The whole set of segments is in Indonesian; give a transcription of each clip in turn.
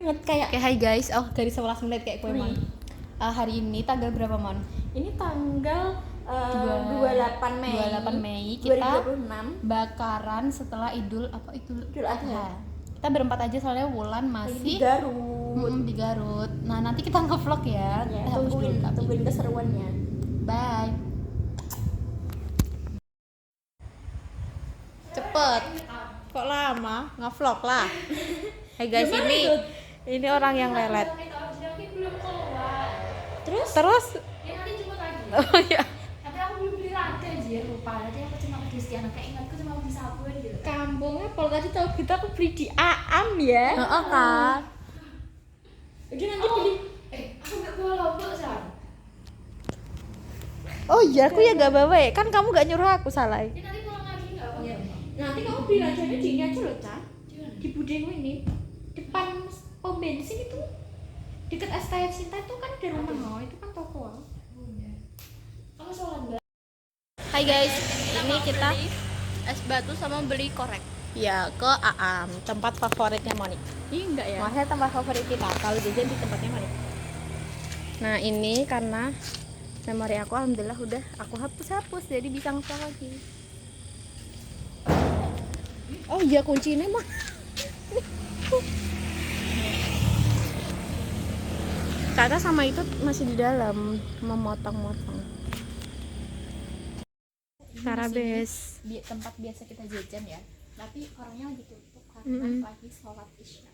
Kayak hai guys, dari 11 menit kayak gue mon. Hari ini tanggal berapa mon? Ini tanggal 28 Mei 28 Mei kita 2026 bakaran setelah Idul Adha. Kita berempat aja soalnya Wulan masih di Garut. Di Garut. Nah nanti kita nge-vlog ya. Tungguin keseruannya. Bye. Cepet. Kok lama? Nge-vlog lah. Hai guys, ini orang yang lelet. Terus? Ya nanti jemput lagi. Oh iya. Tapi aku belum beli raga anjir, lupa. Tadi aku cuma ke Cristiano, kayak ingatku cuma beli sabun gitu. Kampungnya kalau tadi tahu kita aku beli di Aam ya. Heeh kan. Udah nanti beli. Aku nggak bawa lombok San. Oh iya, aku ya gak bawa ya. Kan kamu gak nyuruh aku, salah. Ya nanti pulang lagi nggak apa-apa. Ya. Nanti kamu beli raganya di ini aja loh, Chan. Di Di Budeng ini. Depan pom bensin itu. Dekat STF Sinta itu kan ada rumah, itu kan toko. Kamu sholat Mbak? Hai guys, ini kita es batu sama beli korek. Ya, ke Aam, tempat favoritnya Monik. Iya enggak ya? Maksudnya tempat favorit kita, kalau jajan di tempatnya Monik. Nah ini karena memori aku alhamdulillah udah aku hapus, jadi bisa nge-vlog lagi. Oh iya kuncinya mah. Kakak sama itu masih di dalam memotong-motong. Karabes. Tempat biasa kita jajan ya. Tapi orangnya lagi tutup karena lagi sholat isya.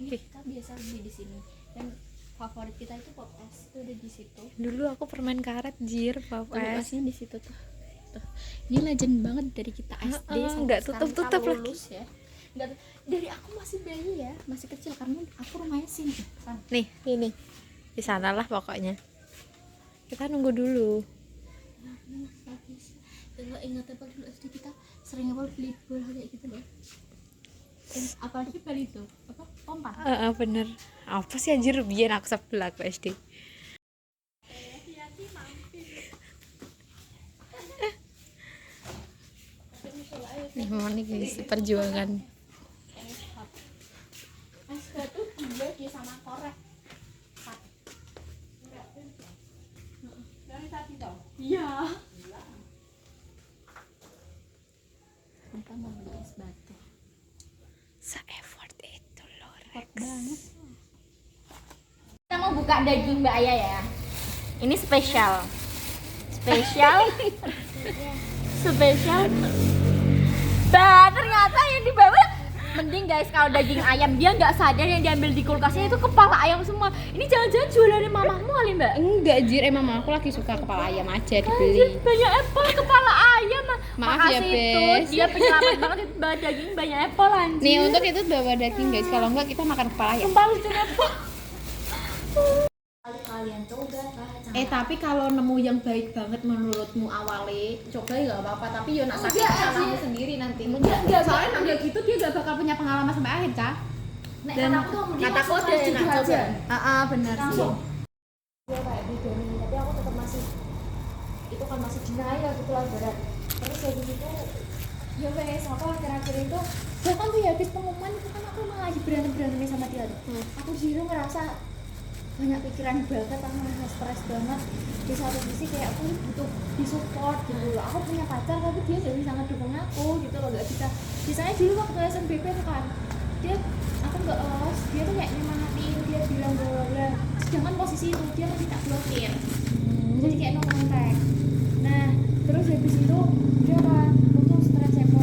Ini kita biasa beli di sini. Dan favorit kita itu pop es itu ada di situ. Dulu aku permen karet jir pop es. Esnya di situ tuh. Ini legend banget dari kita SD sampai nggak sekarang tutup-tutup kita lagi. lulus ya. Dari aku masih bayi ya, masih kecil karena aku rumahnya sini. Nih, ini. Di sana lah pokoknya. Kita nunggu dulu. Enggak ingat apa dulu SD kita sering beli bola kayak gitu loh. Apalagi beli itu apa pompa. Bener. Apa sih anjir biar aku sebelah aku SD. Nih Monik guys, perjuangan. Es batu dia sama korek. Dari tadi tau? Iya. Kita mau beli es batu. Se-effort itu loh. Banget. Kita mau buka daging Mbak Aya ya. Ini spesial. Bah, ternyata yang dibawa mending guys kalau daging ayam dia nggak sadar yang diambil di kulkasnya itu kepala ayam semua. Ini jangan-jangan jualannya mamamu kali Mbak? Enggak jir, emang aku lagi suka kepala ayam aja Anjir, dibeli. banyak apple kepala ayam. Maaf ya, Makasih Bes. itu dia penyelamat banget itu bawa daging banyak apple anjir. Nih untuk itu bawa daging guys, kalau enggak kita makan kepala ayam. Sumpah lucu apple. Kalian coba Tapi kalau nemu yang baik banget menurutmu awalnya, coba ya nggak apa-apa. Tapi yo nak sakit salahmu sendiri nanti. Enggak, Soalnya nanti gitu dia gak bakal punya pengalaman sampai akhir, Kak. Nek Dan kataku tuh dia kataku langsung dia harus enak jujur coba. aja. Benar sih. Langsung. Dia kayak didomin, tapi aku tetap masih itu kan masih denial gitu lah berat. Terus kayak gitu ya wes aku akhir-akhir itu bahkan tuh ya habis pengumuman itu kan aku malah lagi berantem sama dia tuh. Aku dulu ngerasa banyak pikiran banget, aku ngerasa stres banget. Di satu sisi kayak aku butuh disupport gitu loh. Aku punya pacar tapi dia gak bisa ngedukung aku gitu loh, gak bisa. Misalnya dulu waktu SNBP tuh kan dia aku gak lolos, dia tuh kayak nyemangatin, dia bilang bla bla. Sedangkan posisi itu dia masih tak blokir. Jadi kayak no contact. Nah terus habis itu dia kan butuh stres level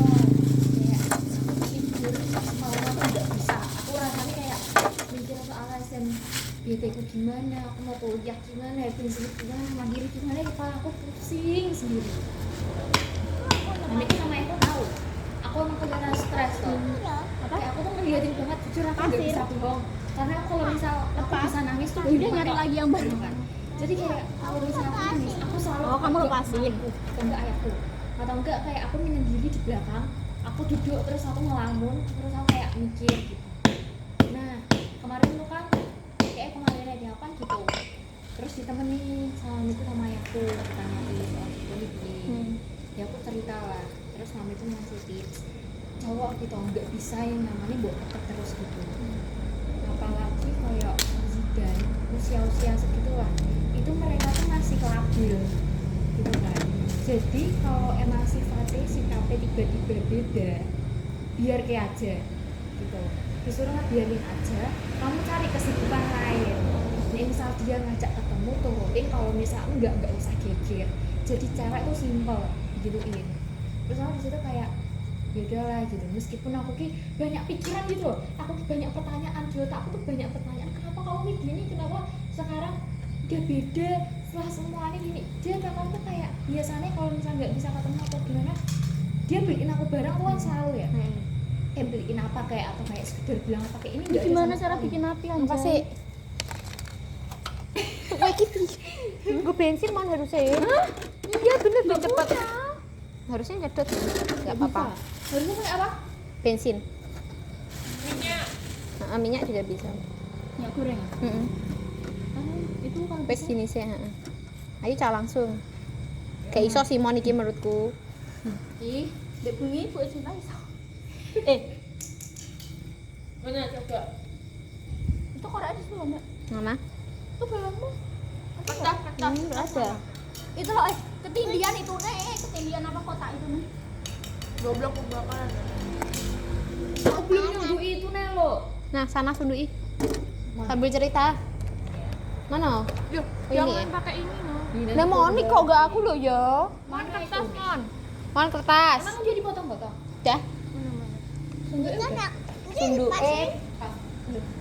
kayak aku tidur malam aku gak bisa. Aku rasanya kayak mikir soal SNBT ku gimana, aku mau kuliah gimana, prinsip gimana, mandiri gimana, kepala aku pusing sendiri. Dan itu sama aku tahu aku emang punya stres loh. Kayak aku tuh ngeliatin banget, jujur aku gak bisa bohong. Karena aku kalau misal aku bisa nangis tuh Udah nyari lagi yang baru kan. Jadi kayak kalau misal aku nangis, aku selalu kamu lepasin. atau enggak ayahku, atau enggak kayak aku menyendiri di belakang, aku duduk terus aku ngelamun, terus aku kayak mikir gitu. Nah kemarin tuh kan kayak kemarin ada apa gitu, terus ditemenin sama itu sama ayahku, ditanyain soal ini. Ya aku cerita lah, terus mama itu ngasih tips cowok gitu nggak bisa yang namanya buat terus gitu. Apalagi Jadi kalau emang sifatnya sikapnya tiba-tiba beda, biar kayak aja gitu. Disuruh ngebiarin aja, kamu cari kesibukan lain. Nih misal dia ngajak ketemu turutin, kalau misal enggak usah geger. Jadi cewek tuh simple gituin. Terus aku disitu kayak ya udahlah gitu, meskipun aku ki banyak pikiran gitu loh, aku ki banyak pertanyaan di otak aku tuh banyak pertanyaan, kenapa kamu kayak gini, kenapa sekarang dia beda setelah semuanya gini. Dia kamu tuh kayak biasanya kalau misalnya nggak bisa ketemu atau gimana, dia beliin aku barang tuh kan selalu ya, kayak beliin apa kayak atau kayak sekedar bilang apa kayak ini nggak ada Gimana sama cara sekali. bikin api Apa anjay? sih? Kayak gitu. Gue bensin mana harusnya ya? Iya bener biar cepat. Harusnya nyedot. Enggak apa-apa. Harusnya kayak apa? Bensin. Minyak juga bisa. Minyak goreng. Itu kalau Wes sini sih, ayo cak langsung. Kayak iso sih mon iki menurutku. ih Dek bunyi buat cinta iso. mana coba Itu korek di situ Mbak. Mana? itu belakangmu Pecah. Enggak ada. Itu loh, ketindian itu ketindian apa kotak itu nih? Goblok kebakaran. aku belum nunggu itu nih lo. Nah, sana sundui. Sambil cerita. Mana? Yuk, Ini jangan ya? pakai ini no. Nah, Monik kok gak aku loh ya. Mana kertas mon? Mon kertas. Emang dia dipotong-potong? Dah. Sungguh Sundu.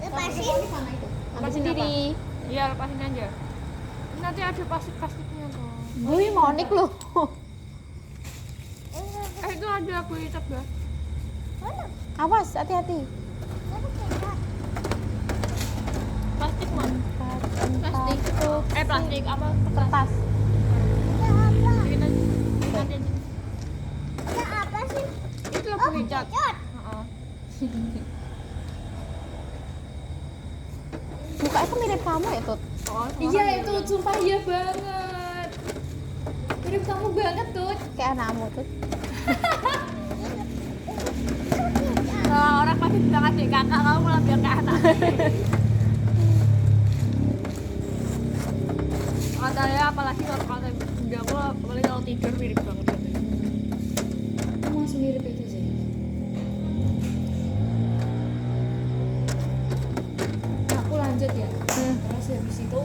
lepasin sana itu. Apa sendiri? Iya lepasin aja. Nanti ada plastik-plastiknya tuh. Wih, Monik loh. Itu ada aku ikat ya. Awas, hati-hati. Plastik mon. Plastik. Plastik apa? Kertas. Bikin aja. Bikin aja. apa sih? Itu aku ikat. Mukanya tuh mirip kamu ya, Tut? Iya itu sumpah iya banget. Mirip kamu banget tuh. Kayak anakmu, Tut. Orang pasti bilang adik kakak, kamu malah bilang kayak anak. Katanya apalagi kalau kata bunda aku, apalagi kalau tidur mirip banget. Kamu langsung mirip itu sih. Aku lanjut ya. Terus habis itu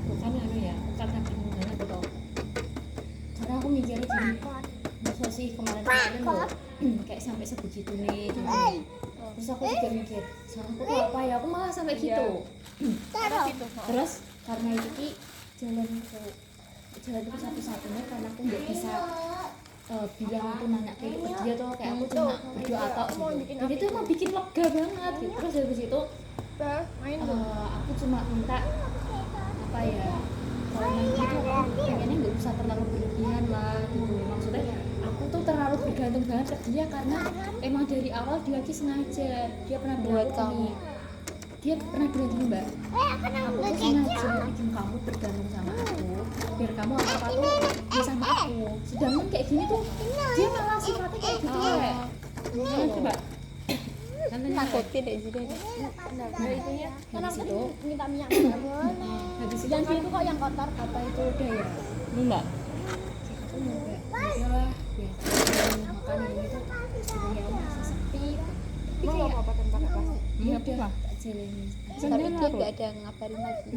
bukan anu ya, karena bingung banget tuh. Karena aku mikirnya gini, masa sih kemarin loh kayak sampai sebegitu nih gitu. Terus aku juga mikir, salahku tuh apa ya? Aku malah sampai gitu. Terus karena itu ki jalan itu satu-satunya, karena aku nggak bisa bilang aku nanya kayak ke dia tuh, kayak aku cuma berdoa tok gitu. Dan itu emang bikin lega banget gitu. Terus habis itu aku cuma minta apa ya, kalau main gitu aku pengennya nggak usah terlalu berlebihan lah gitu. Maksudnya aku tuh terlalu bergantung banget ke dia, karena emang dari awal dia ki sengaja, dia pernah buat kamu, dia pernah bilang gini mbak, aku tuh sengaja bikin kamu bergantung sama aku biar kamu apa-apa tuh dia sama aku. Sedangkan kayak gini tuh dia malah sifatnya kayak gitu ya. Coba Nakutin deh sini. habis itu Minta minyak nggak boleh. habis itu Dan kan situ kok yang kotor. apa itu udah ya, Enggak. aku mau ya lah biasa makan gitu sebenarnya masih sepi tapi kayak ya udah tak jalani. Tapi dia enggak ada ngabarin lagi.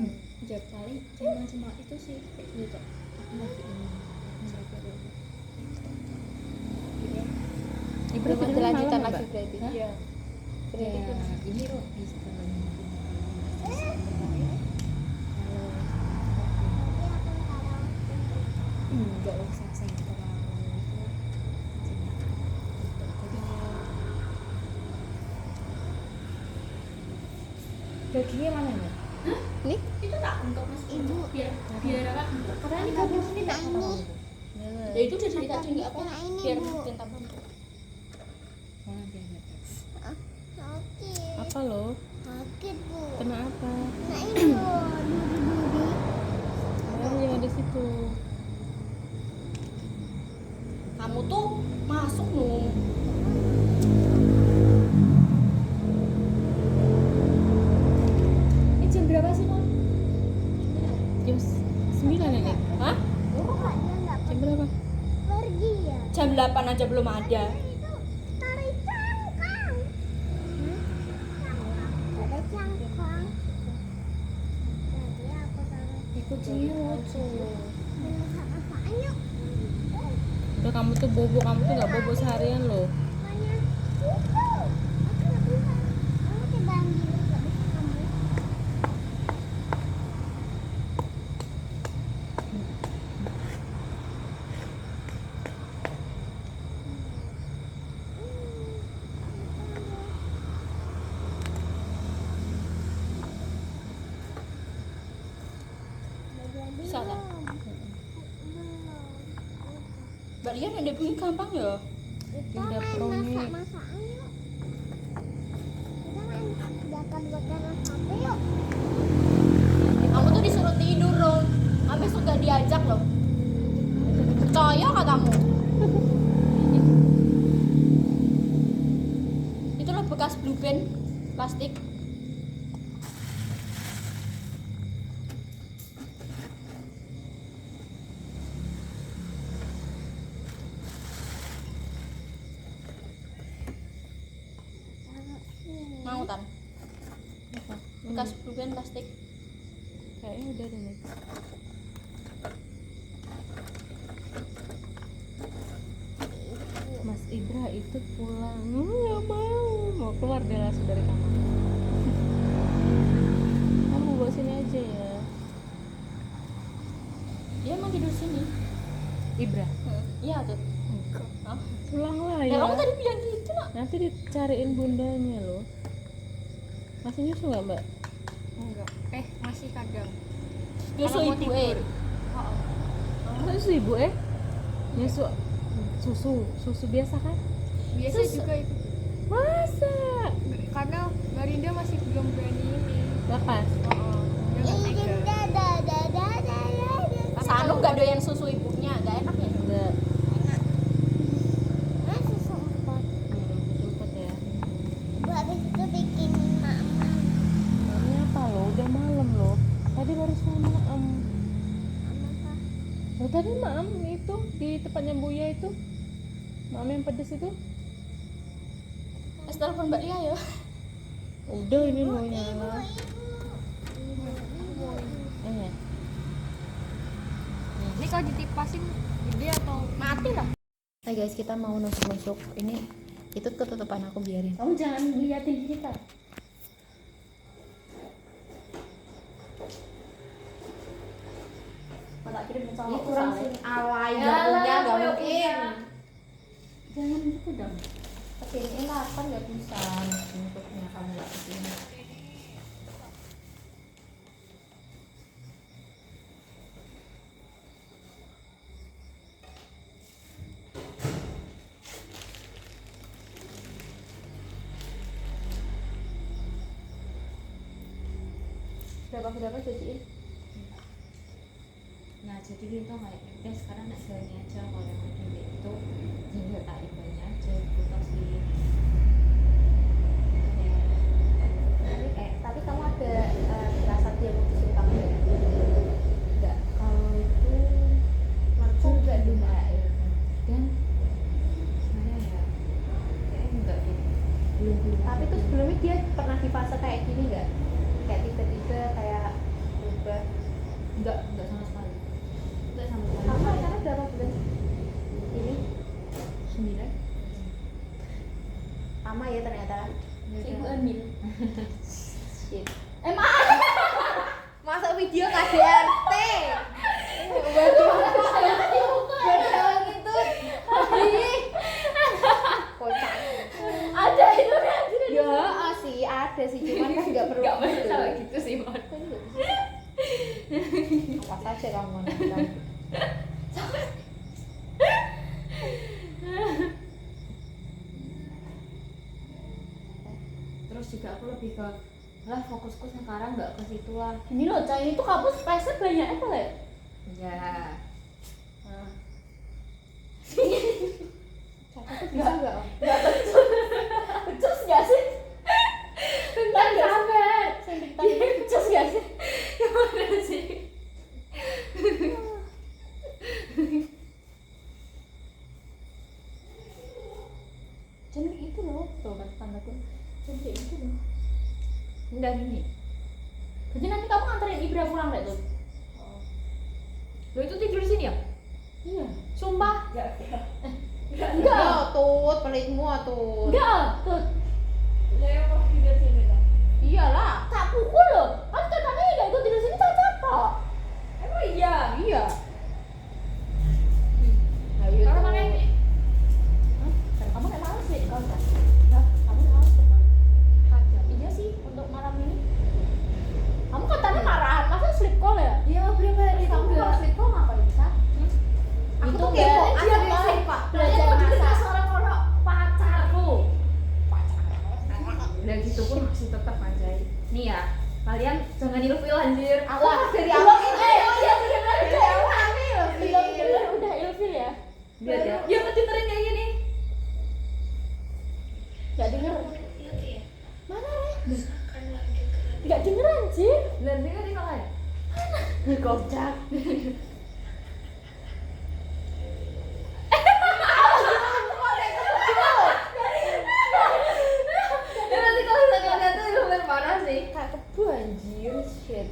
Ya paling emang cuma itu sih kayak gitu, aku lagi ini Ibu ada lanjutan lagi berarti. Iya. Berarti Ya, ini loh bisa nggak usah saya terlalu jadi dagingnya mana ya? Nih, Itu tak untuk mas ibu biar apa? Karena ini kabel ini tak tahu. Ya itu udah cerita tadi nggak apa? Biar bikin tambah. Mana dia nggak tahu. Sakit. apa lo? Sakit bu. Kenapa? Nah ini loh, duri-duri. Oh, yang ada situ. Kamu tuh masuk loh. Ini jam berapa sih, Mon? Jam 9 ini. Hah? Kok dia nggak Jam Jam 8 aja belum ada. Tarik cangkang. Ada cangkang. Jadi aku taruh. Ikut ciut tuh. Apaan yuk? Udah kamu tuh bobo, kamu tuh nggak bobo seharian loh. Makanya itu. Aku nggak bisa. Aku coba ambil nggak bisa kamu. Bisa tak? Mbak Lian ada bunyi gampang ya? Kita Udah main pro nih. masak-masakan yuk. Kita main bakar-bakaran sate yuk. Kamu tuh disuruh tidur loh. Habis suka diajak loh. Percaya katamu. Itu loh bekas blue pen plastik. Mau tan? Bekas blue pen plastik. Kayaknya udah deh. Mas Ibra itu pulang, nggak mau keluar dia langsung dari kamar. Kamu bawa sini aja ya. Dia emang tidur sini. Ibra? Iya tuh. Oh. Pulanglah ya. Kamu tadi bilang gitu nak. Nanti dicariin bundanya loh. Masih nyusu nggak mbak? Enggak. Masih kadang. Nyusu Kalau mau ibu tidur. Nyusu ibu nyusu susu biasa kan? Biasa Terus- juga itu. Masa? Karena Garinda masih belum berani ini. Lepas. Dia nggak tega. Pas Anu nggak doyan susu ibunya, nggak enak ya? Nggak. Susu empot. Sempet ya. Habis itu bikin mama. Ini apa lo? Udah malam loh. Tadi baru sama Apa? Loh, tadi maam itu di tempatnya Buya itu. Maam yang pedes itu. Telepon Mbak Lia ya. Udah ini loh nyala. Ya. Ini kalau ditipasin gede atau Mati lah. Hai guys, kita mau nusuk-nusuk. Ini itu ketutupan aku biarin. Kamu jangan liatin kita. Ini kurang alay jatuhnya nggak mungkin. Jangan gitu dong. Kesini lah kan nggak bisa nusuknya kamu nggak kesini. Berapa cuciin? Nah jadi gitu kayak ya sekarang nak jalannya aja kalau yang ada itu tinggal tak ibanya aja putar sih. Tapi kamu ada rasa dia putusin kamu enggak? Kalau itu aku enggak dulu Dan mana ya kayak enggak gitu belum tapi tuh sebelumnya dia pernah di fase kayak gini enggak? Kayak tiba-tiba kayak berubah. enggak sama sekali Kamu pacaran berapa bulan? Ini 9 sama ya ternyata. Ibu Amin. Shit. Masuk video KDRT. Betul gitu. Kocak. ada itu kan? Ya, sih ada sih, cuman kan nggak perlu. Nggak masalah gitu sih, Mon. Apa saja kamu menang. terus juga aku lebih ke lah fokusku sekarang nggak ke situ lah Ini loh, Cai, itu kamu space banyak apa ya? ya Cakap tuh bisa nggak? Becus nggak sih? Bentar nggak sabar. Senditan. Becus nggak sih? Gimana sih? Enggak gini. Jadi nanti kamu nganterin Ibra pulang deh tuh. Lo itu tidur sini ya? Iya. Sumpah. Enggak. Tut, pelitmu Tut. Enggak, tuh. Iyalah. Tak pukul loh. Kan katanya enggak ikut tidur sini tak capek. Emang iya. Iya. Kalau pakai ini. Dan kamu kayak males sih kalau enggak. Nah, kamu males tuh. Iya sih untuk malam ini. Kamu katanya marahan, masa sleep call ya? Iya, berapa hari Kamu kalau sleep call ngapain sih? Aku Itu tuh enggak kepo, dia asli mau sumpah. belajar masak. Seorang kalau pacarku. Udah gitu pun masih tetap anjay. Nih ya, kalian jangan ilfil anjir. Allah dari awal iya benar dari awal benar udah ilfil ya. Biar ya. Ya ngedengerin kayak gini. Enggak denger. Mana Re? Enggak denger anjir. Dan dengerin kalian. Kocak. Ya nanti kalau kalian tuh lumayan parah sih. Kayak kebu anjir shit.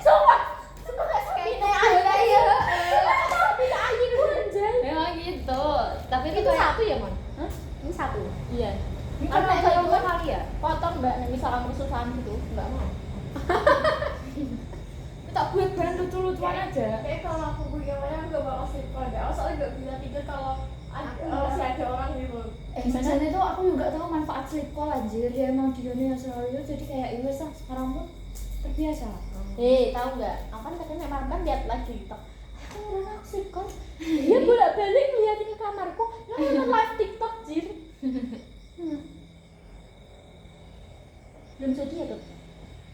Sumpah kayak sapi air. Sapi air anjay. Memang gitu. Tapi Itu satu ya, Mon? Hah? Ini satu. Iya. Ini Karena kan saya dua kali ya. potong Mbak, nih misalkan kesusahan gitu, enggak mau. Tak buat bahan lucu-lucuan aja. Kayak kalau aku bagaimana nggak bakal sleep call deh. Aku soalnya nggak bisa tidur kalau masih ada orang gitu. Misalnya tuh aku juga tahu manfaat sleep call anjir. Ya emang dia nih yang selalu itu jadi kayak ya wes lah sekarang pun terbiasa. Tahu nggak? Aku kan katanya malam lihat lagi TikTok. Aku ngerasa aku sleep call. Dia bolak-balik ngeliatin ke kamarku, nonton live TikTok jir. Belum jadi ya tuh.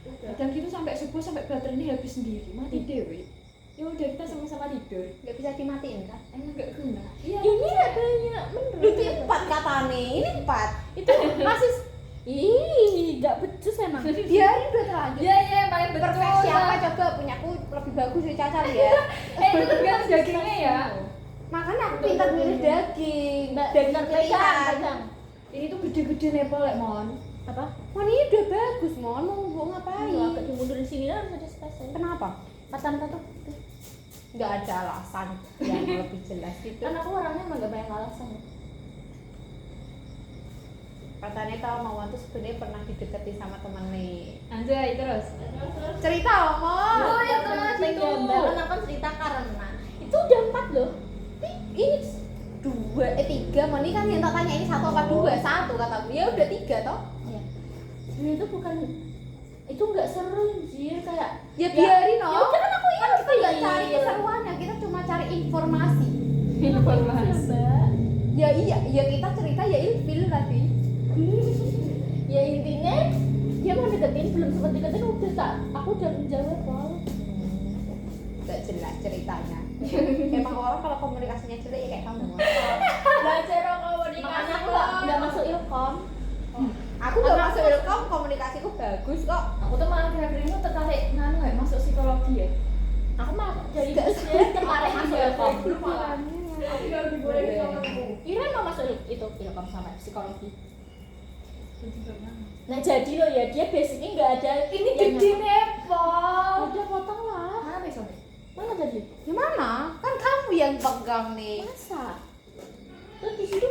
Kadang gitu sampai subuh sampai baterainya habis sendiri, mati dewe. Ya udah kita sama-sama tidur. Nggak bisa dimatiin kan? Emang gak guna. Iya. Ini nggak banyak menurut. Itu 4 katane, ini 4. Itu masih nggak becus emang. Biarin udah terlanjur. Iya iya paling betul. Perfect siapa coba punyaku lebih bagus dari Caca ya. Itu tergantung dagingnya ya. Makanya aku pintar milih daging. Daging pegang. Ini tuh gede-gede nepal lek mon. Apa? Mon ini udah bagus mon, mau ngapain? Ayo agak dimundurin sini lah harus ada spesial. Kenapa? Kata tuh. Nggak ada alasan yang lebih jelas itu. Kan aku orangnya emang gak banyak alasan. Katanya tahu Mawar tuh sebenarnya pernah dideketin sama temen nih. Anjay terus. Cerita loh mon. Oh ya terus itu. Kan aku cerita karena itu udah 4 loh. Ini 3 mon ini kan yang tak tanya ini 1 apa 2? 1 kataku. Ya udah 3 toh. ya. Sebenarnya itu bukan itu nggak seru anjir kayak Ya biarin ya loh. udah kan aku Kan kita nggak cari keseruannya, kita cuma cari informasi. Mbak. Ya iya, ya kita cerita ya ilfil tadi. Ya intinya dia mau deketin belum sempat deketin udah tak aku udah menjawab wow. Gak jelas ceritanya. Emang orang kalau komunikasinya jelek ya kayak kamu. Belajar komunikasi. Makanya aku nggak masuk ilkom. Aku gak masuk ilkom, komunikasiku bagus kok. Aku tuh malah kira-kira itu tertarik nganu ya masuk psikologi ya. Aku malah dari bisnya tertarik masuk ilkom. Aku nggak dibolehin sama aku. Ira mau masuk itu ilkom sama psikologi. Nah jadi loh ya dia basicnya nggak ada Ini yang gede nyapa. nepal. Udah potong lah. Mana besok? Mana tadi? Gimana? Kan kamu yang pegang nih. Masa? Terus di situ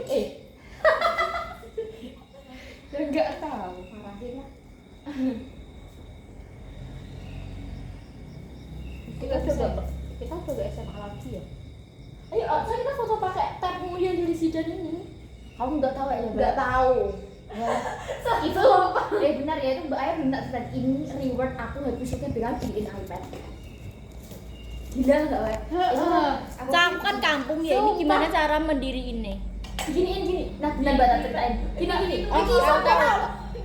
Ya nggak tahu. Marahin lah. kita udah SMA lagi ya. Ayo, saya kita foto pakai tab yang dari Zidan ini. Kamu nggak tahu ya? Nggak tahu. Itu benar ya itu Mbak Aya benar dan ini reward aku episode bilang beliin iPad. Gila nggak Wek? Kamu kan kampung ya, ini gimana cara mendiriinnya? Gini. Nah, Mbak tak ceritain. Gini.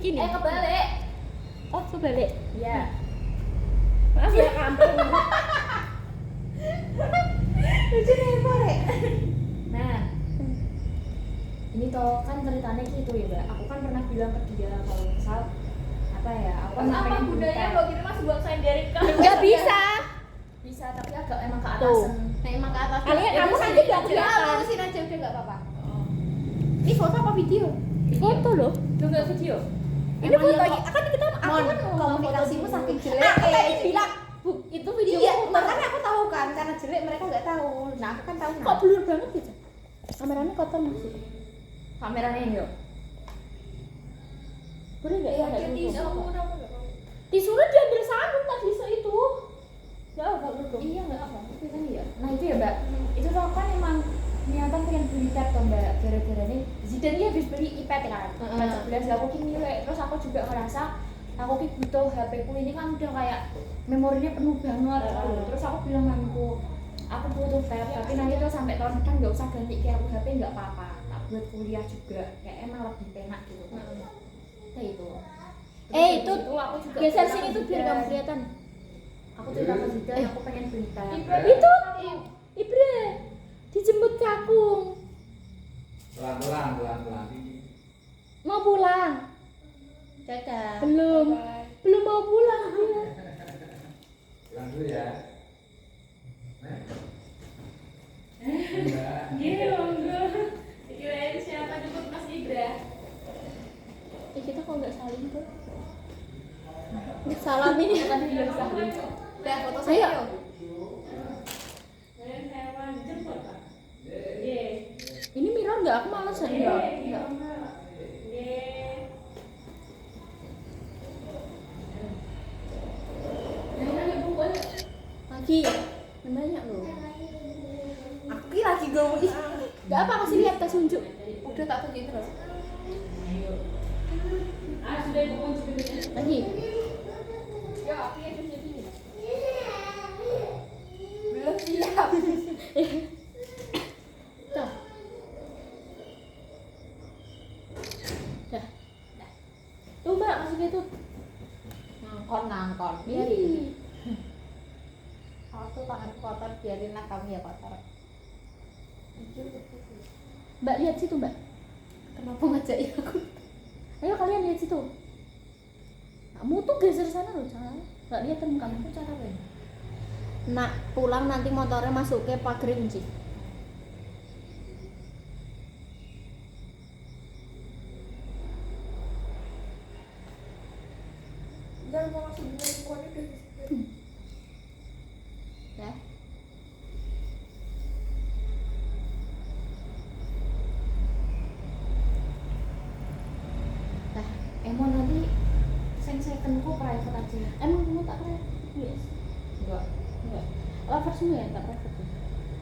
Gini. Kebalik. Oh, kebalik. Iya. Maaf ya kampung. Lucu nepal ya. Nah, ini toh kan ceritanya gitu ya Mbak. Aku kan pernah bilang ke dia kalau misal apa ya? Aku kan Apa pengen gunanya buka. kalau gitu masih buat senderin kan? Nggak bisa. Bisa tapi agak emang ke Tuh. atasan. Nah emang ke atas. Kalian Ya, kamu terus nanti ini nggak udah kelihatan. lurusin aja udah nggak apa-apa. Ini foto apa video? Itu foto loh. Lu nggak video? Ini Emang foto yang akan kita aku Mon, kan ngomong komunikasimu foto saking dulu. jelek. Aku tadi bilang, Bu, itu video Iya, makanya aku tahu kan karena jelek mereka nggak tahu. Nah, aku kan tahu. kok blur banget gitu. Kameranya kotor masih. Kameranya ini yo. Boleh enggak ya? Pakai tisu. Tisunya diambil sabun tadi itu. Enggak apa bro. Iya nggak apa, itu kan ya. Nah itu ya mbak, itu tuh kan emang niatan pengen beli iPad tuh mbak. Gara-gara nih Zidane dia habis beli iPad kan. IPad 11 aku kini nilai. Terus aku juga ngerasa aku ki butuh HP ku ini kan udah kayak memorinya penuh banget. Gitu. Terus aku bilang mamiku, aku butuh tab, tapi nanti tuh sampai tahun depan nggak usah ganti kayak aku HP nggak apa-apa. Tak buat kuliah juga, kayak emang lebih enak gitu. Nah itu. Terus Itu habis aku juga geser bilang sini ke tuh biar Zidane. kamu kelihatan. Aku cerita ke Zidane, aku pengen beli tab. Itu Ibre dijemput Kakung. Pelan-pelan. Mau pulang? Dadah. Belum. Bye-bye. Belum mau pulang dia. Pulang dulu ya. Iya, monggo. Kirain siapa jemput Mas Ibra? Kita kok nggak saling tuh? Salam ini. Tadi bilang saling. Udah foto Ayo. saya yuk. Ini mirror nggak? Aku males ya. Enggak. Lagi banyak loh. Aku lagi ngomong Gak apa kasih lihat tas unjuk. udah tak tunjukin terus. Lagi. Ya, aku ya terus jadi. Belum siap. Tuh. Dah. Tuh mbak kasih lihat tuh. Ngangkon. Ih. Aku tangan kotor biarin lah kamu ya kotor. Mbak lihat situ mbak. Kenapa ngajakin aku? Ayo kalian lihat situ. Kamu tuh geser sana loh, jangan. Nggak lihat temen kamu. Aku cara apa? Nak pulang nanti motornya masuk ke pagar kunci. Enggak mau masuk di lingkungannya deh. Ya. Nah, emang nanti secondku private aja. Emang kamu tak pernah? Yes. Enggak. Enggak. Lover semua ya tak private. Ya?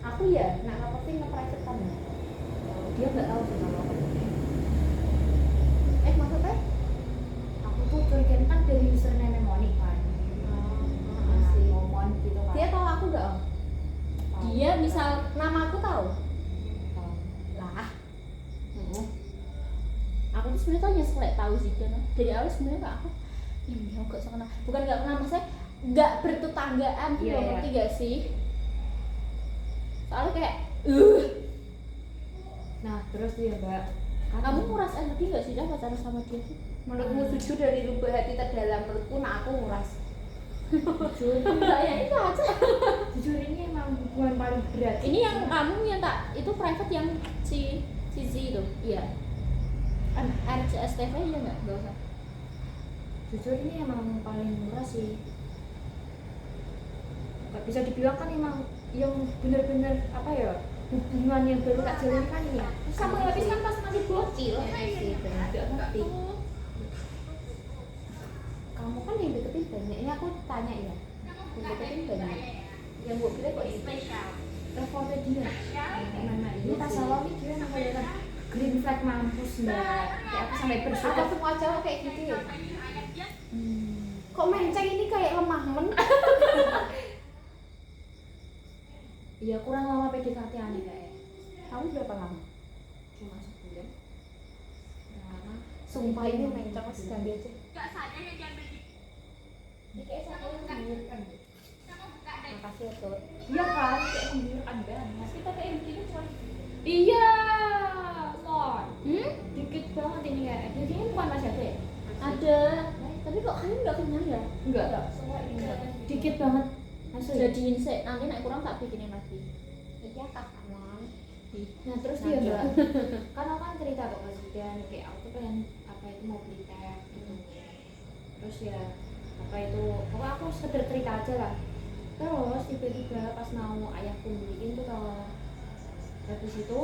Aku ya, nah apa sih nge-private kan ya? Dia nggak tahu sih kalau aku. Maksudnya? Aku tuh curiga kan dari username Monik kan. sih. Momon gitu kan. Dia tahu aku nggak? Om? Tahu. Dia misal nama aku tahu. Tahu. Lah. Aku tuh sebenarnya tanya selek tahu sih kan. Dari awal sebenarnya nggak aku. Ini aku nggak kenal. Bukan nggak kenal, maksudnya nggak bertetanggaan gitu. Iya, iya. Ngerti gak sih? Soalnya kayak, Nah, terus dia Mbak. kamu nguras energi nggak sih dah pacaran sama dia? menurutmu jujur dari lubuk hati terdalam menurutku, nah aku nguras. Jujur, enggak ya itu aja. Jujur ini emang hubungan paling berat. Ini yang kamu yang tak itu private yang si Cici itu, iya. RCSTV ya nggak usah. Jujur ini emang paling murah sih. Gak bisa dibilang kan emang yang bener-bener apa ya, hubungan yang baru tak jalani kan ini ya. Sama habis kan pas masih bocil. sih, bener. Gak ngerti. Kamu kan yang deketin banyak, ini aku tanya ya. Yang deketin banyak. Yang gue kira kok itu teleponnya dia. Ini tas salon nih dia namanya kan green flag mampus mbak. Kayak aku sampai bersyukur. Apa semua cowok kayak gitu ya? Kok menceng ini kayak lemah men? Iya kurang lama PDKT aneh kayak. Kamu berapa lama? Cuma sebulan. Lama. Sumpah ini mencong sedang dia aja. Ini kayak saya menggiurkan deh. Makasih ya Tut. Iya kan, kayak menggiurkan banget. Kita kayak begini cuma iya, Mon. Dikit banget ini kayak. Jadi ini bukan masih ada ya? Ada, tapi kok kalian nggak kenyang ya? Enggak. Semua ini enggak. Dikit banget. Asli. Jadiin sih, nanti naik kurang tak bikinin lagi. Iya kakak Mon. Nah terus dia mbak, kan aku kan cerita kok ke Zidan kayak aku tuh pengen apa itu mau beli teh gitu. Terus ya apa itu, pokoknya aku sekedar cerita aja lah. Terus tiba-tiba pas mau ayahku beliin tuh kalau habis itu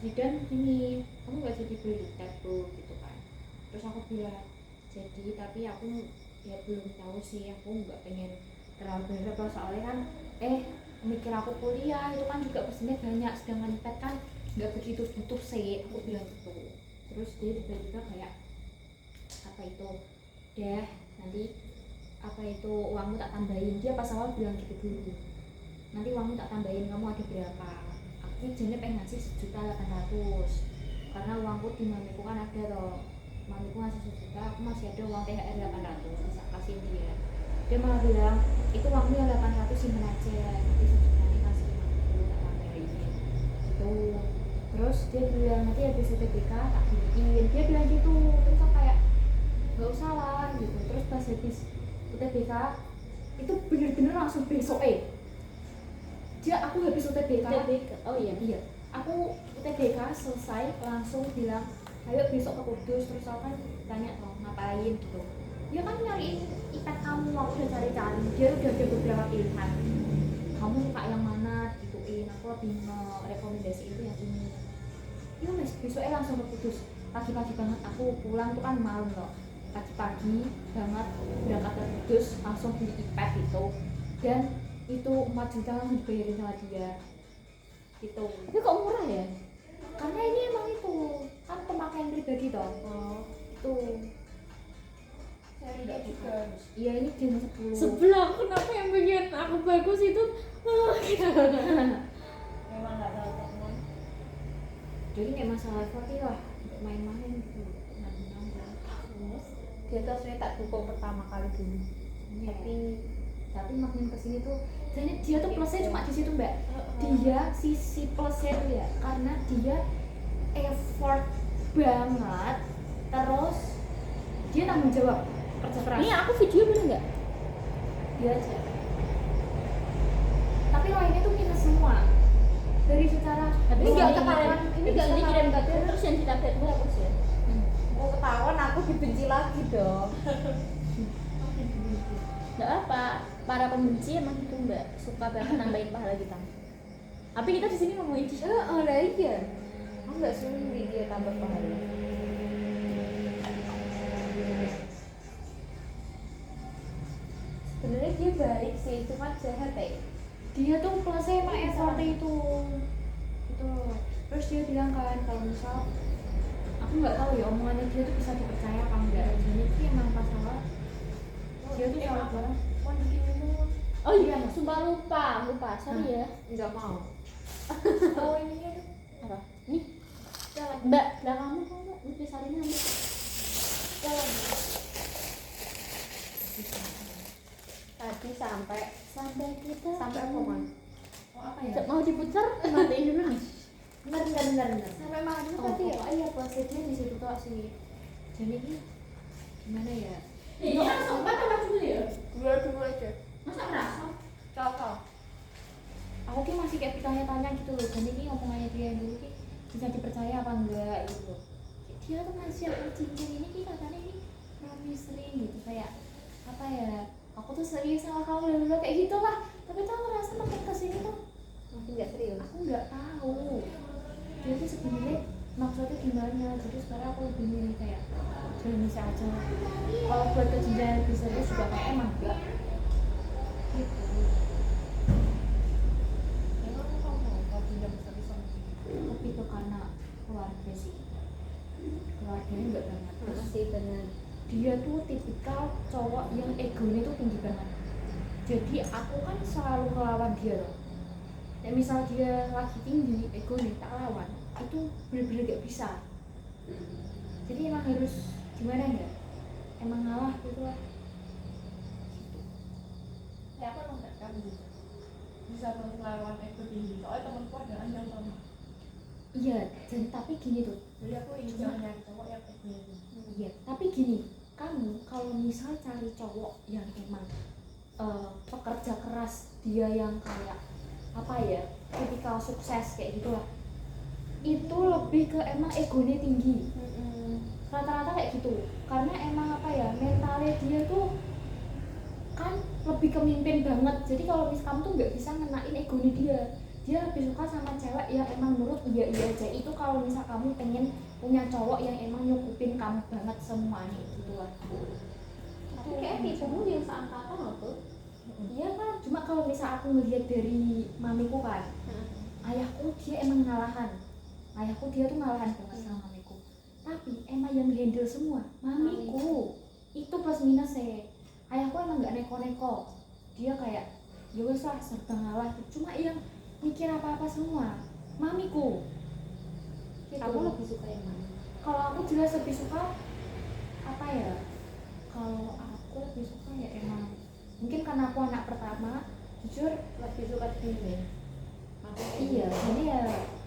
Zidan gini, kamu gak jadi beli teh bro gitu kan. Terus aku bilang jadi, tapi aku ya belum tahu sih, aku nggak pengen terlalu berharap soalnya kan mikir aku kuliah itu kan juga pesennya banyak, sedangkan pet kan nggak begitu butuh sih, aku bilang gitu. Terus dia tiba-tiba kayak apa itu deh nanti apa itu uangmu tak tambahin, dia pas awal bilang gitu dulu, nanti uangmu tak tambahin, kamu ada berapa. Aku jadi pengen ngasih 1.800.000 karena uangku di mamiku kan ada toh, mamiku ngasih 1 juta, aku masih ada uang THR 800 bisa kasih dia. Dia malah bilang itu uangmu yang 800 simpen aja, nanti 1 juta ini kasih mamiku tak tambahin gitu. Terus dia bilang nanti habis UTBK tak beliin, dia bilang gitu. Terus aku kayak nggak usah lah gitu. Terus pas habis UTBK itu bener-bener langsung besok aku habis UTBK. Oh iya. Iya, aku UTBK selesai langsung bilang ayo besok ke Kudus. Terus aku kan tanya toh ngapain gitu, dia kan nyariin iPad kamu, aku udah cari-cari, dia udah ada beberapa pilihan, kamu suka yang mana gituin, aku lebih merekomendasi itu yang ini. Iya mas, besoknya langsung ke Kudus, pagi-pagi banget aku pulang tuh kan malam loh, pagi-pagi banget berangkat ke Kudus langsung beli iPad itu, dan itu 4 juta langsung dibayarin sama dia gitu. Tapi kok murah ya? Karena ini emang itu kan pemakaian pribadi toh. Itu Tidak juga. iya ini Gen 10. Sebelah kenapa yang bagian aku bagus itu? Memang nggak tahu teman. Jadi nggak masalah tapi lah untuk main-main gitu, nambah-nambah. Terus dia tuh sebenarnya tak dukung pertama kali dulu. Iya. Tapi makin kesini tuh jadi dia tuh plusnya cuma di situ mbak. Dia sisi plusnya tuh ya karena dia effort banget, terus dia tanggung jawab, kerja keras. Ini aku video boleh nggak? Dia aja. Tapi lainnya tuh minus semua dari secara Ini nggak ketahuan. Ini nggak secara- dikirim baterai terus yang ditabrak gue hapus ya. Mau ketahuan aku dibenci lagi dong. Nggak apa. Para pembenci emang gitu mbak, suka banget nambahin pahala kita. Tapi kita di sini ngomongin dia. Oh lah iya. Aku nggak sudi dia tambah pahala. Sebenarnya dia baik sih, cuma jahat dia tuh plusnya emang effort itu. Terus dia bilang kan kalau misal aku nggak tahu ya omongannya dia tuh bisa dipercaya apa enggak. Jadi sih emang pas awal dia tuh salah banget. Oh iya, sumpah lupa. Sorry ya. Nggak mau. Oh ini tuh Apa? Nih. Mbak, belakangmu kok mbak? Ini besarnya ambil. Tadi sampai Kita sampai apa man? oh apa ya? mau diputar, matiin dulu nih. Benar. Sampai mana Oh, tadi ya? pokoknya plusnya di situ tuh sih. Jadi ini gimana ya? Ini kan sempat apa dulu ya? Dua aja. Masa merasa? Cocok. Aku tuh masih kayak bertanya-tanya gitu loh. Dan ini omongannya dia yang dulu ki bisa dipercaya apa enggak gitu. Dia tuh ngasih aku cincin ini ki katanya ini promising gitu kayak apa ya? Aku tuh serius sama kamu dan kayak gitulah. Tapi tuh aku ngerasa makin kesini tuh Masih nggak serius. aku nggak tahu dia tuh sebenarnya maksudnya gimana. Jadi sekarang aku lebih milih kayak jangan bisa aja. Kalau buat ke jenjang lebih serius juga kayak emang enggak gitu. Emang kamu kalau pinjam besar Tapi itu karena keluarga sih, keluarganya enggak banget. Terus masih benar. dia tuh tipikal cowok yang egonya tuh tinggi banget. Jadi aku kan selalu ngelawan dia loh. Dan misal dia lagi tinggi egonya tak lawan, itu bener-bener gak bisa. Jadi emang harus gimana ya? Emang ngalah gitu lah. Ya aku emang nggak kan bisa melawan ego tinggi. Soalnya temanku ada yang sama. Iya, dan tapi gini tuh. Jadi aku ingin nyari cowok yang egonya tinggi. Iya, tapi gini, kamu kalau misal cari cowok yang emang pekerja keras, dia yang kayak apa ya, tipikal sukses kayak gitulah, itu lebih ke emang egonya tinggi. Rata-rata kayak gitu, karena emang apa ya, mentalnya dia tuh kan lebih kemimpin banget. Jadi kalau kamu tuh nggak bisa ngenain egonya dia lebih suka sama cewek yang emang nurut iya aja. Itu kalau misal kamu pengen punya cowok yang emang nyukupin kamu banget semuanya gitu lah. Tapi kayak tipumu yang seangkatan loh tuh. Iya kan, cuma kalau misal aku ngelihat dari mamiku kan, ayahku dia emang ngalahan. Ayahku dia tuh ngalahan banget sama mamiku. Tapi emang yang handle semua mamiku. Itu plus minusnya. Ayahku emang nggak neko-neko. Dia kayak ya wes lah serba ngalah. Cuma yang mikir apa-apa semua mamiku. Gitu. Kamu lebih suka yang mana? Kalau aku jelas lebih suka apa ya? Kalau aku lebih suka ya emang mungkin karena aku anak pertama, jujur Lebih suka dia. iya, ini ya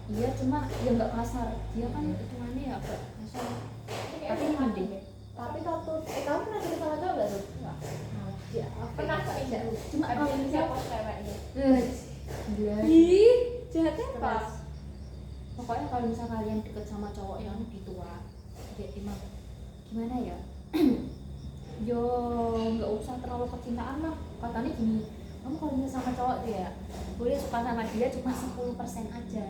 iya cuma ya nggak kasar. Dia kan hitungannya ya agak kasar. Tapi mending. Tapi waktu kamu pernah cerita sama cowok nggak tuh? Nggak. Ya, pernah aja. Cuma Ada kalau yang misal siapa ceweknya? gila. Ih, jahatnya apa? Keras. Pokoknya kalau misal kalian deket sama cowok yang lebih tua, ya emang gimana ya? Yo nggak usah terlalu kecintaan lah. Katanya gini, kamu kalau misal sama cowok tuh ya boleh suka sama dia cuma 10% aja.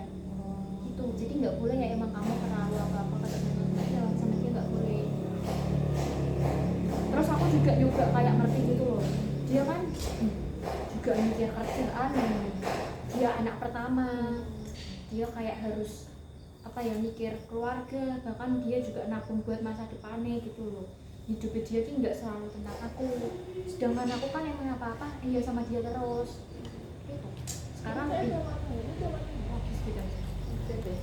Gitu. Jadi nggak boleh ya emang kamu terlalu apa-apa kata teman-teman sama dia nggak boleh. Terus aku juga kayak ngerti gitu loh. Dia kan juga mikir kerjaan, dia anak pertama, dia kayak harus apa ya mikir keluarga, bahkan dia juga nabung buat masa depannya gitu loh. Hidupnya dia tuh nggak selalu tentang aku, sedangkan aku kan emang apa-apa iya sama dia terus gitu. Sekarang lebih logis gitu aja.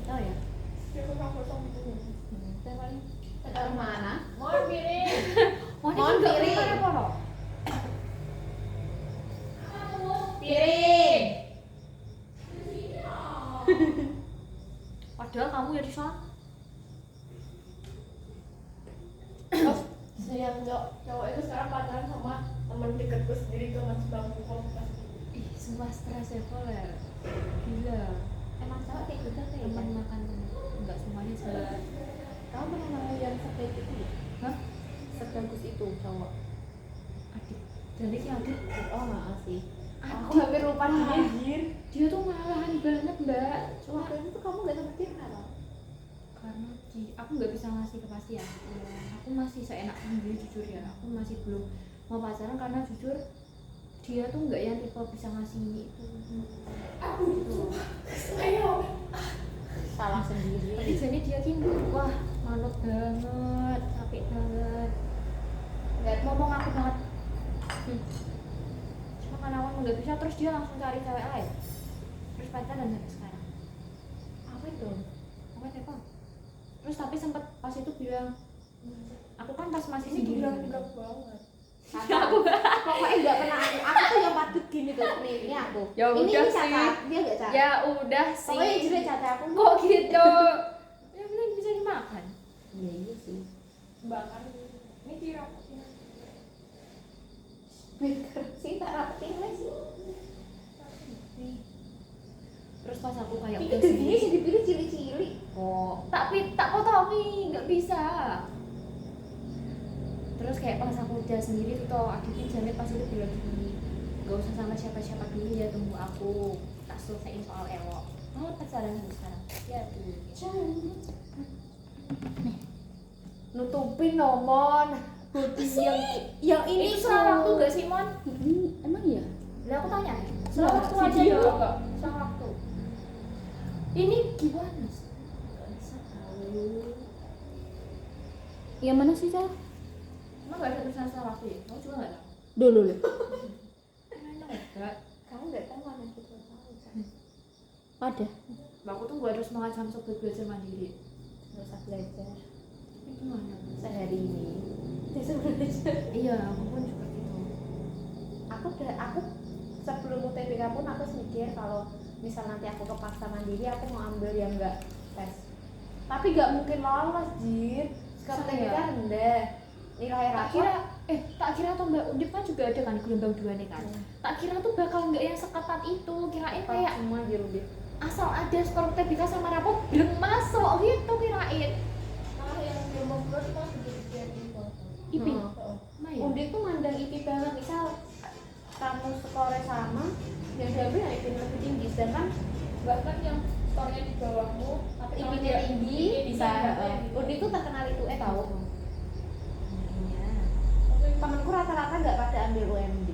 Tahu ya? Ke mana? Mohon piring. Mau Mohon piring. apa loh? Piring. Padahal kamu ya di sana. Terus yang cowok itu sekarang pacaran sama temen deketku sendiri tuh masih bangku kompas. Ih, semua stres ya Koler. Gila. Emang cowok kayak gitu kayak Teman makan enggak semuanya sebelah. kamu pernah nemu yang sebaik itu? Hah? Sebagus itu cowok. Adik. Jadi si adik. Oh maaf sih. Aku Adik. hampir lupa anjir. Dia tuh malahan banget mbak. Cuma Waktu itu kamu gak sama dia kan? karena aku nggak bisa ngasih kepastian. Aku masih seenak sendiri jujur ya. Aku masih belum mau pacaran karena jujur dia tuh nggak yang tipe bisa ngasih itu. Gitu. Salah sendiri. Tapi jadi dia gini, wah manut banget, capek banget. Nggak ngomong aku banget. Cuma karena aku nggak bisa, terus dia langsung cari cewek lain. Terus pacaran sampai sekarang. Apa itu? Apa siapa? Terus tapi sempat pas itu bilang, aku kan pas masih Ini sendiri. bilang banget. Aku pokoknya nggak pernah aku tuh yang patut gini tuh ini aku. Ya ini udah cacat, sih. dia nggak cacat. Ya udah sih. Pokoknya jelek cacat aku. Kok gitu? Ya bener bisa dimakan. Iya iya sih. Bakar ini dirapetin. Baker sih tak rapetin lah sih. Terus pas aku kayak Ini udah dagingnya sih. sih dipilih cili-cili. Oh, tapi tak potongi, nggak bisa. Terus kayak pas aku udah sendiri tuh toh adiknya Janet pas itu bilang gini, nggak usah sama siapa-siapa dulu ya, tunggu aku tak selesaiin soal elok. Mau pacaran dulu sekarang? Ya dulu. Nutupin nomor body yang ini Itu salah waktu tuh. nggak sih Mon? Emang iya? Lah aku tanya. Salah Salah waktu waktu aja video dong. nggak? Salah waktu. Ini gimana? Nggak bisa tahu. Yang mana sih, Cal? Emang nggak ada tulisan salah waktu ya? Kamu juga nggak tahu? Dulu. Enggak. Kamu nggak tahu mana kita tahu kan? Ada. Aku tuh gak ada semangat sampai buat belajar mandiri. Nggak usah belajar. Itu mana? Sehari ini. Besok belajar. Iya, aku pun juga gitu. Aku sebelum UTBK pun aku mikir kalau misal nanti aku kepaksa mandiri aku mau ambil yang enggak tes. Tapi nggak mungkin lolos, Jir. Sekarang Saya. UTBK rendah. Nilai Tak rapor kira, tak kira tuh Mbak Undip kan juga ada kan gelombang 2 nih kan. Tak kira tuh bakal nggak yang seketat itu. Kirain kayak semua Jir udah. asal ada skor UTBK sama rapor belum masuk gitu kirain. Nah, yang ilmu bro itu kan gede-gede gitu. IP. Nah, Undi tuh mandang IP banget, misal kamu skornya sama, yang diambil yang IP lebih tinggi, sedangkan bahkan yang skornya di bawahmu tapi IP-nya tinggi bisa. Undi tuh terkenal itu tahu. Iya. Temenku rata-rata nggak pada ambil UMD.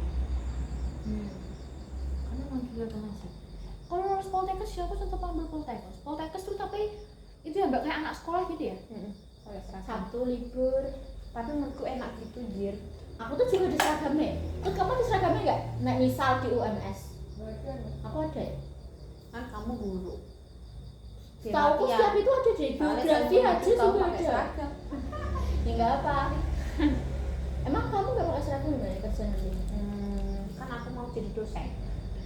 Karena emang gila banget sih. Kalau lulus Poltekkes ya aku tetap ambil Poltekkes. Poltekkes tuh tapi itu ya mbak kayak anak sekolah gitu ya. Sabtu libur, tapi menurutku enak gitu jir. Aku tuh juga di seragamnya. Terus kamu di seragamnya nggak? Nah misal di UMS. Aku ada ya. Kan kamu guru. Tahu aku setiap itu ada deh. Geografi aja juga ada. Ya nggak apa. Emang kamu nggak pakai seragam gimana kerja nanti? Kan aku mau jadi dosen.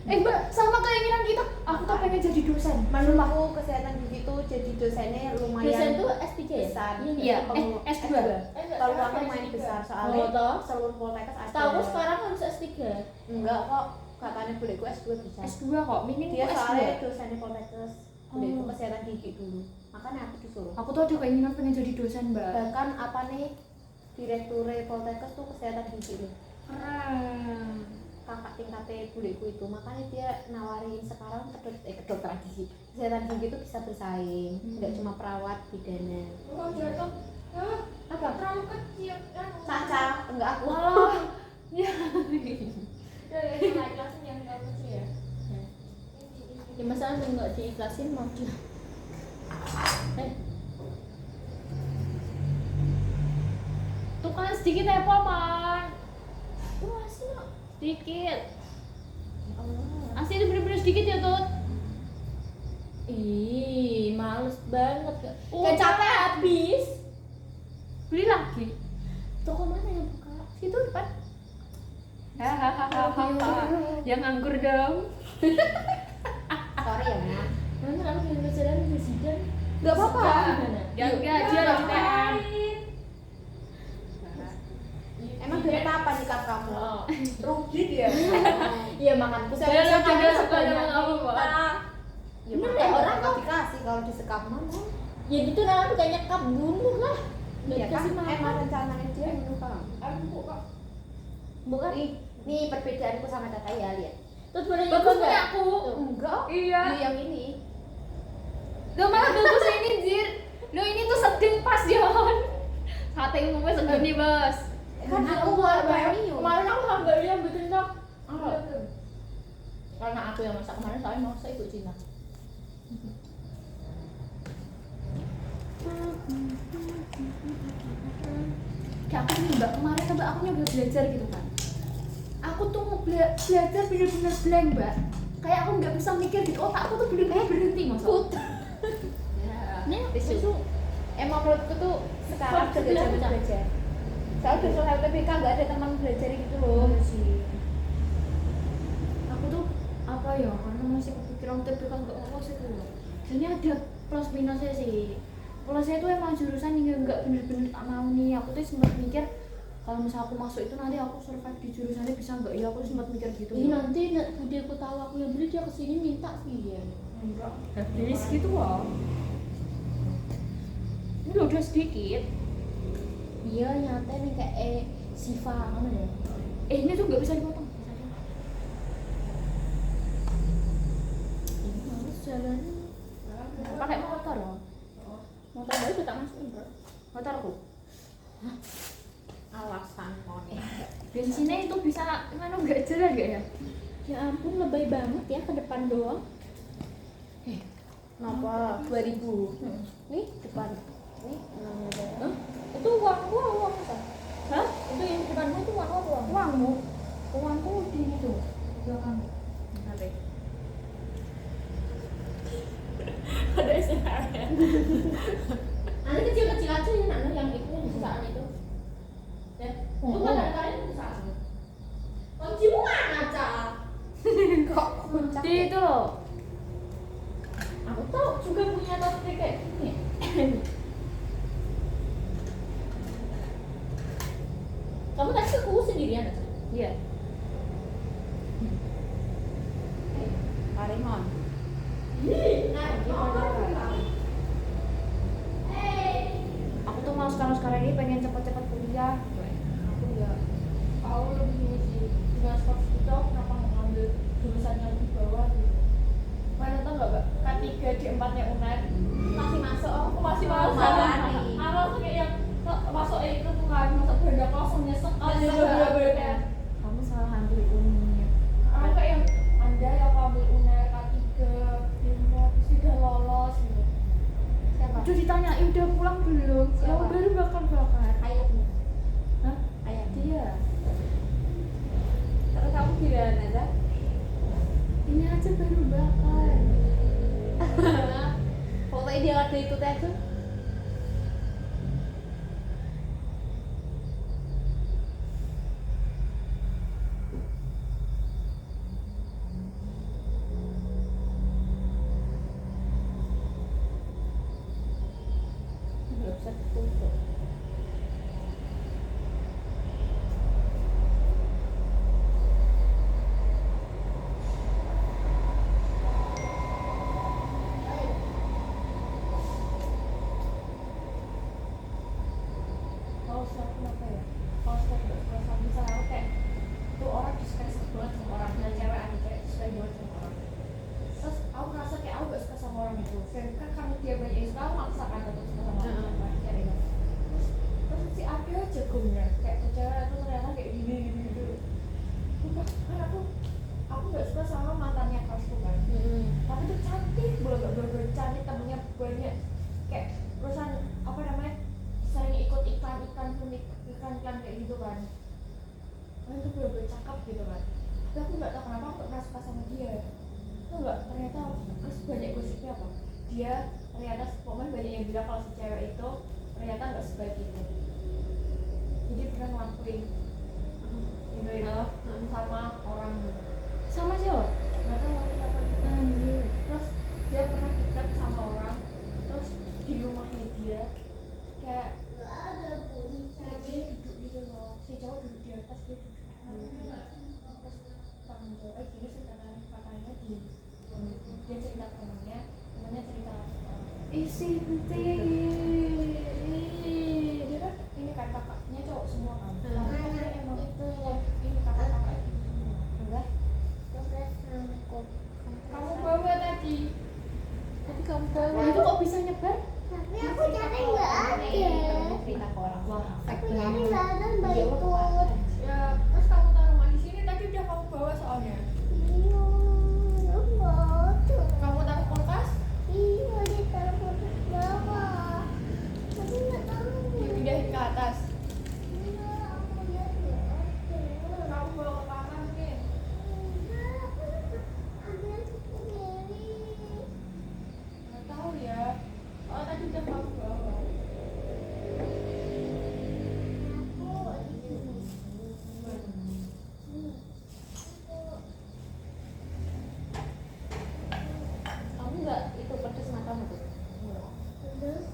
Mbak, sama keinginan kita. Aku tuh pengen jadi dosen. Menurut aku kesehatan gigi tuh jadi dosennya lumayan. Dosen tuh S3 ya? besar. Iya, S2. Kalau kamu main besar soalnya toh? seluruh Poltekkes ada. Tahu sekarang harus S3. Enggak kok, katanya bolehku S2 bisa. S2 kok, minim Dia S2. soalnya dosennya Poltekkes. Bolehku kesehatan gigi dulu. Makanya aku disuruh. Aku tuh ada keinginan pengen jadi dosen, Mbak. Bahkan apa nih direktur Poltekkes tuh kesehatan gigi loh. Keren. Kakak tingkatnya buleku itu, makanya dia nawarin sekarang kedokteran gigi, kesehatan gigi itu bisa bersaing, nggak cuma perawat, bidanan. Oh, jatuh. Apa? Terlalu kecil kan. Caca, enggak aku. Ya. Ya, naik kelasnya yang terlalu kecil ya. Ya masalah nggak diikhlasin mau dia. Tuh kan sedikit ya, Man. Wah sih no. Sedikit. Asli itu bener-bener sedikit ya, Tut. Ih, males banget. Udah. Kecapnya habis. Beli lagi. Toko mana yang buka? Situ depan. Hahaha. Yang nganggur dong. Sorry ya, Ma. Mana kamu yang pacaran di sidang? Nggak apa-apa. Ya enggak, dia lagi TM. Emang berapa apa nikah kamu? Rugi dia. Iya makan Saya lagi kan suka dengan apa, Pak? Ya Bener makanya ya, orang orang nggak dikasih kalau disekap mah. Ya gitu namanya bukan nyekap bunuh lah. Nggak Iya kan? dikasih makan. Emang rencananya dia bunuh kamu. Bukan. Nih perbedaanku sama Tata ya, lihat. Terus boleh Bagus nyoba punya nggak? aku. Enggak. Iya. Yang ini. Gak malah bagus ini, Jir. Lo ini tuh sedang pas, Jon. Sate umumnya sedang nih, Bos. Kan aku buat premium. Kemarin aku nggak yang bikin cok. Karena aku yang masak kemarin soalnya masak ibu Cina. Kayak aku nih, Mbak, kemarin kan Mbak aku nyoba belajar gitu kan. Aku tuh belajar bener-bener blank, Mbak. Kayak aku nggak bisa mikir gitu, otakku tuh bener-bener berhenti, Mas. Nih Tisu. Emang menurutku tuh sekarang Kok udah jam belajar? belajar. Soalnya udah selesai UTBK nggak ada teman belajar gitu loh. Sih. Aku tuh apa ya, karena masih kepikiran UTBK nggak lolos itu loh. Jadi ada plus minusnya sih. Plusnya itu emang jurusan yang nggak bener-bener tak mau nih. Aku tuh sempat mikir kalau misal aku masuk itu nanti aku survive di jurusannya bisa nggak ya, aku sempat mikir gitu. Ini nanti udah aku tahu aku yang beli dia kesini minta dia. enggak jadi segitu loh. Ini udah sedikit. Iya nyata nih kayak Siva kamu ya. Ini tuh nggak bisa dipotong. Ini males jalan. Pakai motor loh. Motor baru udah tak masukin bro. Motorku. Alasan monet. Bensinnya itu bisa mana nggak jalan nggak ya? Ya ampun lebay banget ya ke depan doang. Kenapa? 2000. Nih depan. Nih namanya. Hah? Itu uangku uang apa? Hah? Itu yang di depanmu itu uang apa? Uangmu, uangku di itu belakang. Nanti. Ada SNR. Nanti kecil-kecil aja ya nak yang itu yang sisaan itu. Ya. Itu kan kalian sisaan. Kuncimu mana, Cak? Kok puncak? Di itu loh. Aku tahu juga punya topi kayak gini. Kamu tadi ke kuku sendirian aja? Iya. Parimon. Aku tuh mau sekarang ini pengen cepet-cepet kuliah. Aku ya tahu lebih ini sih dengan sport itu aku kenapa nggak ngambil jurusan yang di bawah gitu. Mana tau nggak K3 D4 nya UNER masih masuk, aku masih masuk. Aku langsung kayak yang masuk itu tuh kan masuk beda kosong nyesek aja bener-bener. Kamu salah ambil unit. Aku kayak yang anda yang ambil UNER K3 D4 sudah lolos gitu. Siapa? Udah ditanya, udah pulang belum? Ya Siapa? baru bakar. Ayat. Hah? Ayat. Dia. Terus kamu giliran aja. Ini aja baru bakar. Pokoknya dia ada ikut aja. Nggak bisa ditutup. Kalau siapa apa ya? Kalau siapa nggak suka sama misalnya aku kayak tuh orang discuss banget sama orang dan cewek ada cewek suka banget sama orang. Terus aku ngerasa kayak aku gak suka sama orang itu. Dan kan karena dia banyak yang suka, aku maksakan untuk suka sama orang cewek itu. Terus si ada aja gumnya kayak tuh cewek itu ternyata kayak gini gitu. Udah kan aku nggak suka sama mantannya kelasku kan. Tapi tuh cantik, bener-bener cantik, temennya banyak kayak perusahaan apa namanya sering ikut iklan kayak gitu kan. Nah, itu bener-bener cakep gitu kan. Tapi aku nggak tahu kenapa aku pernah suka sama dia. Itu nggak ternyata terus banyak gosipnya apa? Dia ternyata momen banyak yang bilang kalau si cewek itu ternyata nggak sebaik itu. Jadi pernah ngelakuin gitu sama orang gitu. Sama siapa? Nggak tahu aku siapa. Anjir. Terus dia pernah dekat sama orang, terus di rumahnya dia kayak dia duduk gitu loh, si cowok duduk di atas, dia duduk terus tangan cowok gini sih katanya dia cerita ke temennya cerita Isi dia kan ini kan kakaknya cowok semua kan tapi kan dia emang ini kakak-kakak gitu semua enggak kamu bawa tadi kamu bawa Itu kok bisa nyebar? Tapi aku cari nggak ada. cerita ke orang wah Aku cari nggak ada Mbak ikut. ya terus kamu taruh rumah di sini tadi udah kamu bawa soalnya Iya, enggak. kamu taruh kulkas Iya, ditaruh kulkas bawah. Tapi nggak tahu. dipindahin ke atas Iya, aku lihat nggak ada. kamu bawa ke kamar mungkin Enggak, aku ambil sendiri. nggak tahu ya oh tadi udah kamu bawa Aku di sini. kamu nggak itu pedes matamu tuh Pedas.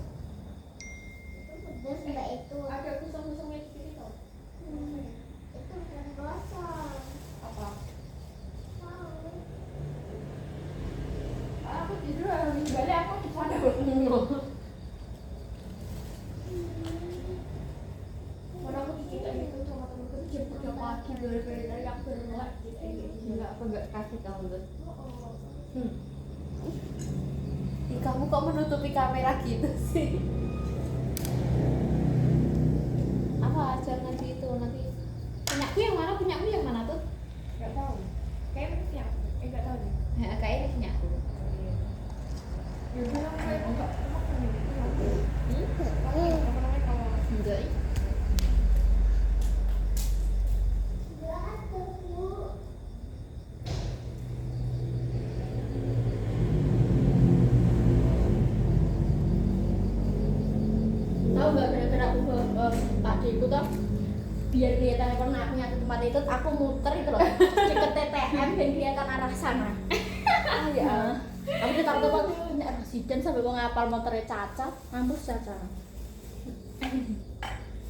Itu pedas Mbak itu. ada kusam-kusamnya di sini tau Itu bukan gosong. apa Tahu. aku tidur habis balik aku di sana mana aku diceritain itu sama temenku tuh jam 3 pagi bener-bener dari aku baru melek diceritain kayak gini Enggak, apa enggak kasih kamu tuh? oh. Ih, kamu kok menutupi kamera gitu sih? Apa ajar nanti itu nanti punyaku yang mana tuh? Gak tahu. Kayaknya punya aku. Gak tahu deh. Ya, kayaknya punya aku. Ya bilang kayak enggak emang punya aku. Hmm? Apa namanya kalau Enggak. Enggak ada, Bu. Tahu nggak gara-gara aku ke Pak Deku tuh biar kelihatan pernah aku nyatu tempat itu aku muter itu loh deket TTM dan kelihatan arah sana. Ah ya. Aku ditaruh tempat punya residen sampai mau ngapal motornya Caca, mampus Caca.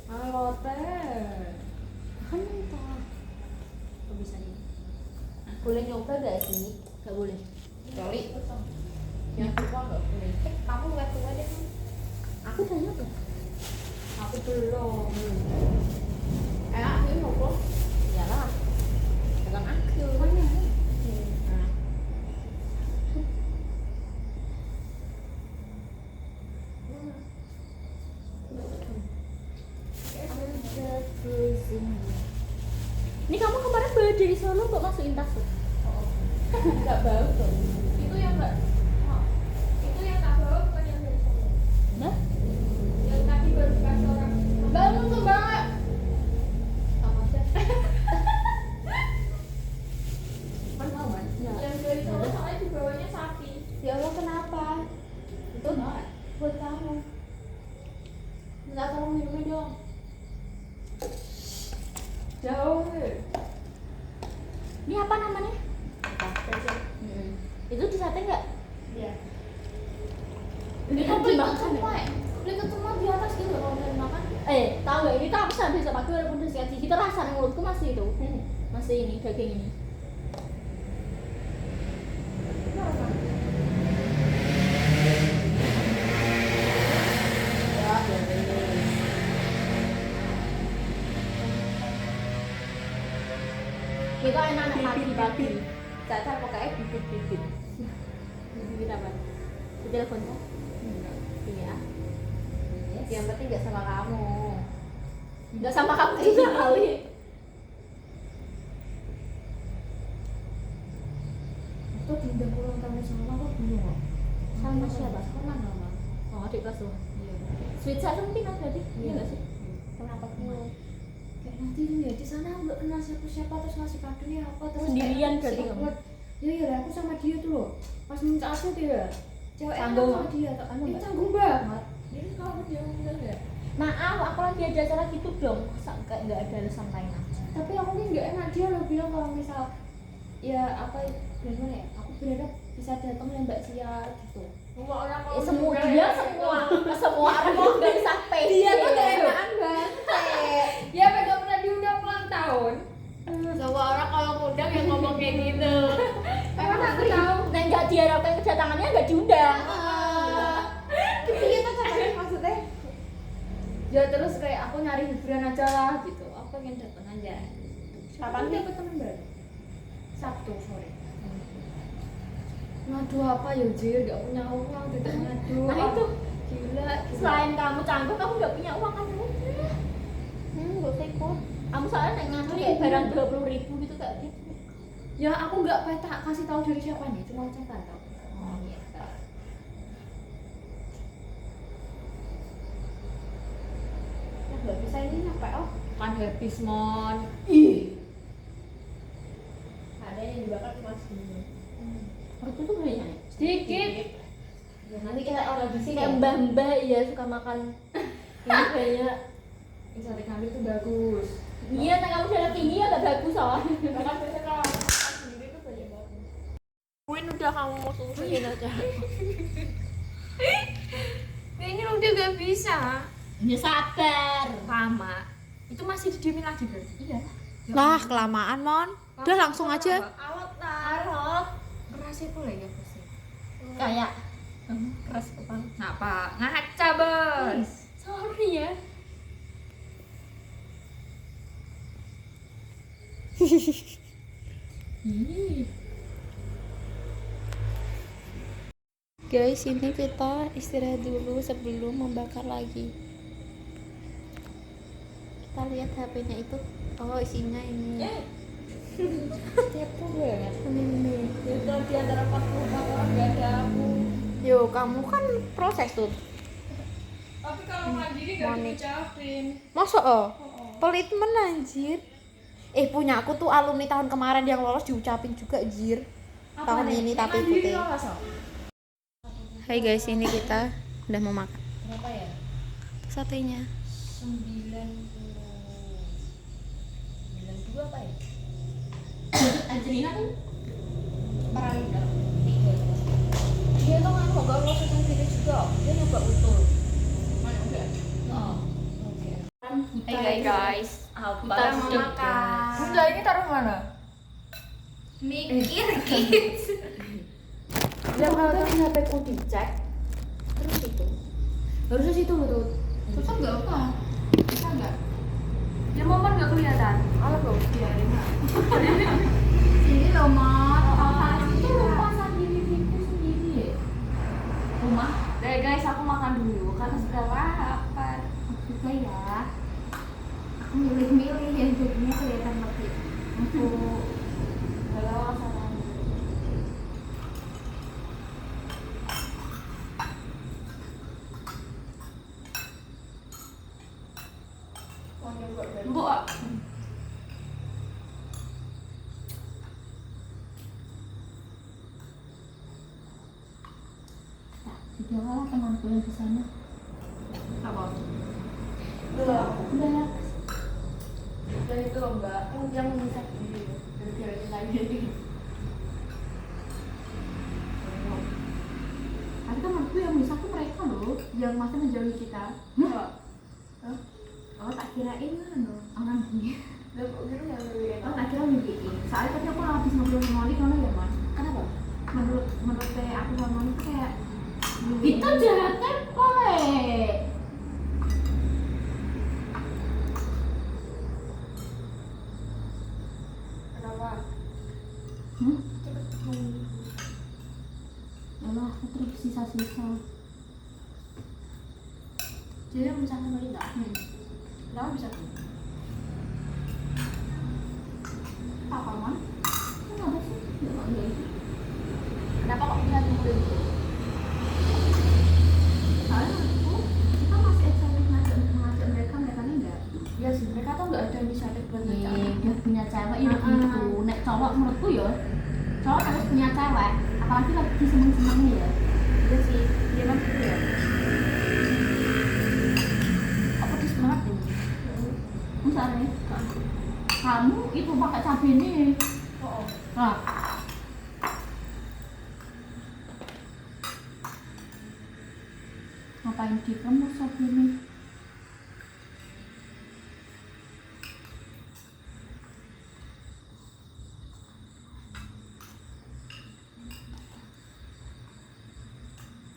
halo teh. Kan entah. Kok bisa nih? Boleh nyoba gak sih? Gak boleh. Kecuali Yang tua nggak boleh. Kamu nggak tua deh. Aku tanya tuh. Aku belum. Aku ini mau kok. Iyalah. Dengan aku. Mana? Nah. Ini kamu kemarin bawa dari Solo kok masukin tas tuh? Enggak bau tuh. Itu yang enggak. Itu yang tak bawa bukan yang dari Solo. Hah? Yang tadi baru dikasih orang. Bangun tuh banget. Sama aja. Kan mau kan? Ya. Yang dari Solo soalnya dibawanya sapi. Ya Allah kenapa? Itu buat kamu. Enggak tolong minumnya dong. Jauh. Ini apa namanya? Itu di sate nggak? Iya. Ini Ini kan beli dimakan ketupat. ya? Beli ketupat di atas gitu kalau udah makan. Tahu nggak? Ini tuh aku sampai sama aku walaupun udah sekian kita rasanya mulutku masih itu, masih ini daging ini. Ya, kita enak-enak pagi-pagi. Caca pokoknya bibit-bibit. Bibit apa? Di telepon kok? Iya. Yang penting nggak sama kamu. Nggak sama kamu juga kali. Itu pindah pulang kamu sama aku dulu kok. Sama siapa? Sama mama. Oh, adik kelas tuh. Iya. Sweet satu mungkin ada berarti? Iya Iya. nggak sih? Kenapa kamu? Kayak nanti tuh ya di sana aku nggak kenal siapa-siapa terus ngasih kado ya apa terus Sendirian kayak berarti si kamu? awkward. Ya ya aku sama dia tuh loh. Pas minta aku tuh ya. Cewek enak Canggung. sama dia tuh. Canggung Ini nggak? canggung banget. Jadi kalau dia ngundang ya. Maaf, aku lagi ada acara gitu dong. Masa nggak ada alasan lain aja? Tapi aku nih nggak enak dia loh bilang kalau misal ya apa gimana ya aku berharap bisa datang ya Mbak Sia gitu. Semua orang mau Semua ngundang dia ya. semua orang mau nggak bisa pede. Dia tuh keenakan banget. Ya nggak pernah diundang ulang tahun. Semua orang kalau ngundang yang ngomong kayak gitu. Emang aku tahu. Dan nggak diharapkan kedatangannya nggak diundang. Iya tuh caranya maksudnya. Ya terus kayak aku nyari hiburan aja lah gitu. Aku pengen datang aja. Kapan nih? dapat teman baru? Sabtu sore. Ngadu apa ya Jir? Gak punya uang tidak ngadu. Nah itu Gila. selain kamu canggung, kamu nggak punya uang kan udah. Gak usah ikut. Kamu soalnya naik ngadu kayak barang 20.000 gitu kayak gitu. Ya aku nggak peta kasih tahu dari siapa nih, cuma ucapan tau. Oh iya. Nggak bisa ini nyampe oh. Kan habis mon. Ih. Ada yang dibakar cuma segini. Itu tuh banyak. Sedikit. Ya, nanti kayak orang di sini kayak mbah-mbah ya suka makan ini banyak. Ini sate kambing tuh bagus. Iya, nah kamu darah tinggi ya gak bagus soalnya. Bahkan biasanya kalau aku makan sendiri tuh banyak banget. Mungkin udah kamu mau susuin aja. Kayaknya udah gak bisa. Ya sabar. Lama. Itu masih didiemin lagi berarti? Iya. Lah, kelamaan, Mon. Udah langsung aja. Awet lah. Arot. Keras itu lah ya pasti. Kayak keras kepala. Ngapa? Ngaca bos. Sorry ya. Guys, ini kita istirahat dulu sebelum membakar lagi. Kita lihat HP-nya itu. Oh, isinya ini. Kepo banget. Ini. Itu di antara 44 orang nggak ada aku. Yo, kamu kan proses tuh. Tapi kalau mandiri nggak Monik. diucapin. Masa oh? Pelit men anjir. Punya aku tuh alumni tahun kemarin yang lolos diucapin juga, Jir. Tahun ini tapi ikutnya. Hai guys, ini kita udah mau makan Berapa ya? satenya. 92 apa ya? Angelina tuh Peran udah 3. Dia tuh kan gak lolos sendiri juga. Dia nyoba utul. Mana udah? Oh. Oke. Hai guys. Kita mau makan. Bunda ini taruh mana? Mikir gitu. Ya kalau tadi HP-ku dicek, terus itu harusnya situ loh tuh. Tutup nggak apa? Bisa nggak? Ya momen nggak kelihatan. Alah nggak usah biarin lah. Sini loh Mat. Itu rumah sendiriku sendiri. Rumah Deh guys, aku makan dulu karena sudah lapar. juga ya. Aku milih-milih yang jadinya kelihatan lebih empuk. Kalau sama Bu, Juga lah temanku yang di sana. apa? Udah. Dan itu loh mbak, yang bisa diri dari cewek lagi. Ada temanku yang bisa aku mereka loh, yang masih menjauhi kita. Oh tak kirain orang gini. Dan kok gitu yang lebih Oh tak kira mimpi. Soalnya tadi aku habis ngobrol sama Oli kalau ya man. Kenapa? Menurut aku sama Oli tuh kayak Itu jahatnya boleh. Kenapa? Yalah aku terus sisa-sisa. Jadi yang bisa sama Linda? Kenapa bisa tuh? Apa man? Kenapa sih? Ya enggak itu. Kenapa kok bisa timbul itu? Soalnya aku kita masih excited ngajak mereka enggak. Iya sih, mereka tuh nggak ada inisiatif buat ngajak. Dia punya cewek ya gitu. Nek cowok menurutku ya, cowok harus punya cewek. Apalagi lagi seneng-senengnya ya. Iya sih, dia kan gitu ya. Aku pedes banget ini. Misalnya, kamu itu pakai cabai ini. Oh, Nah, ngapain di kamu cabai ini?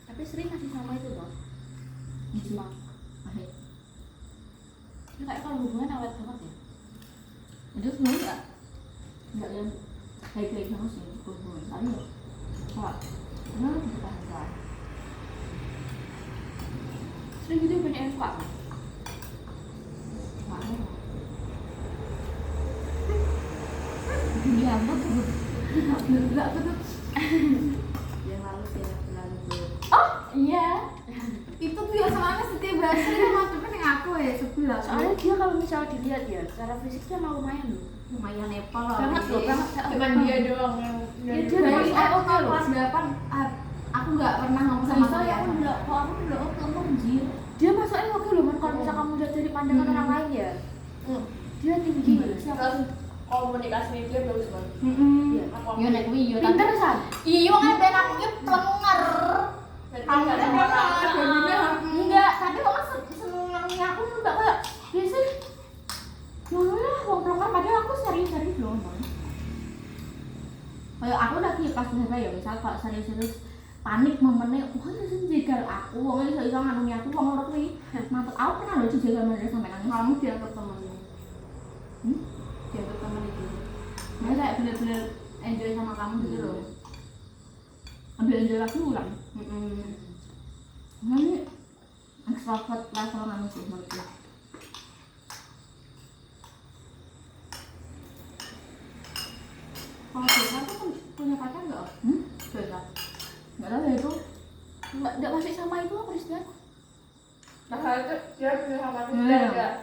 tapi sering masih sama itu loh. Bisma. Akhir. Ini kayak kalau hubungan awet banget ya. Itu sebenarnya enggak yang baik-baik banget sih hubungan. Tapi ya, kalau benar kita harus Sering gitu banyak yang suka. makanya dunia aku tuh enggak aku tuh yang lalu tuh Iya. itu tuh ya soalnya setiap hari sama cepet yang aku ya sebelah Soalnya dia kalau misalnya dilihat ya, secara fisiknya mah lumayan loh. lumayan Nepal lah Banget loh, banget. Cuman dia doang yang Iya, dia dari dari aku oke loh. kelas 8 aku nggak pernah ngomong sama Bisa dia ya, aku enggak. kok aku udah oke anjir Dia masuknya oke loh, man. Kalau misalnya kamu lihat dari pandangan orang lain ya, dia tinggi. Siapa? terus komunikasinya dia bagus banget. Iya. yo nek kuwi yo Pinter san. Iya kan ben aku ki plenger. Kamu Kamu kan Enggak, tapi kok senengnya aku enggak kayak dia sih. Ya lah, wong pelongan padahal aku serius-serius loh, man. kayak aku udah ki pas SMP ya misal kalau serius-serius panik momennya wah itu jegal aku wong iso nganuni aku wong loro kuwi mantep aku pernah lho jegal mereka sampai nangis Kamu dianggap temanmu. Dianggap teman itu. dia kayak bener-bener enjoy sama kamu gitu loh ambil enjoy lagi ulang ini extrovert level kamu sih menurutku Kalau Desa tuh punya pacar enggak? Desa. nggak tahu ya itu Enggak masih sama itu apa Rizda? nah itu dia punya sama Iya. dia enggak.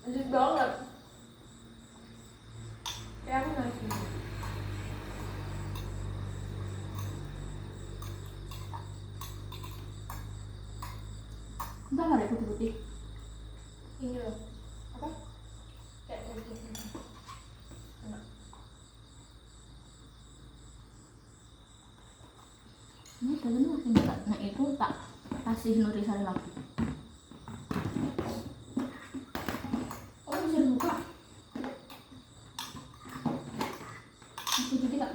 Lanjut banget. Kayak aku ngasih. enggak ada putih-putih Ini loh. Apa? Kayak begini. Enak. ini dalamnya masih enggak nah itu tak kasih nutrisari lagi Oh bisa dibuka. aku jadi tak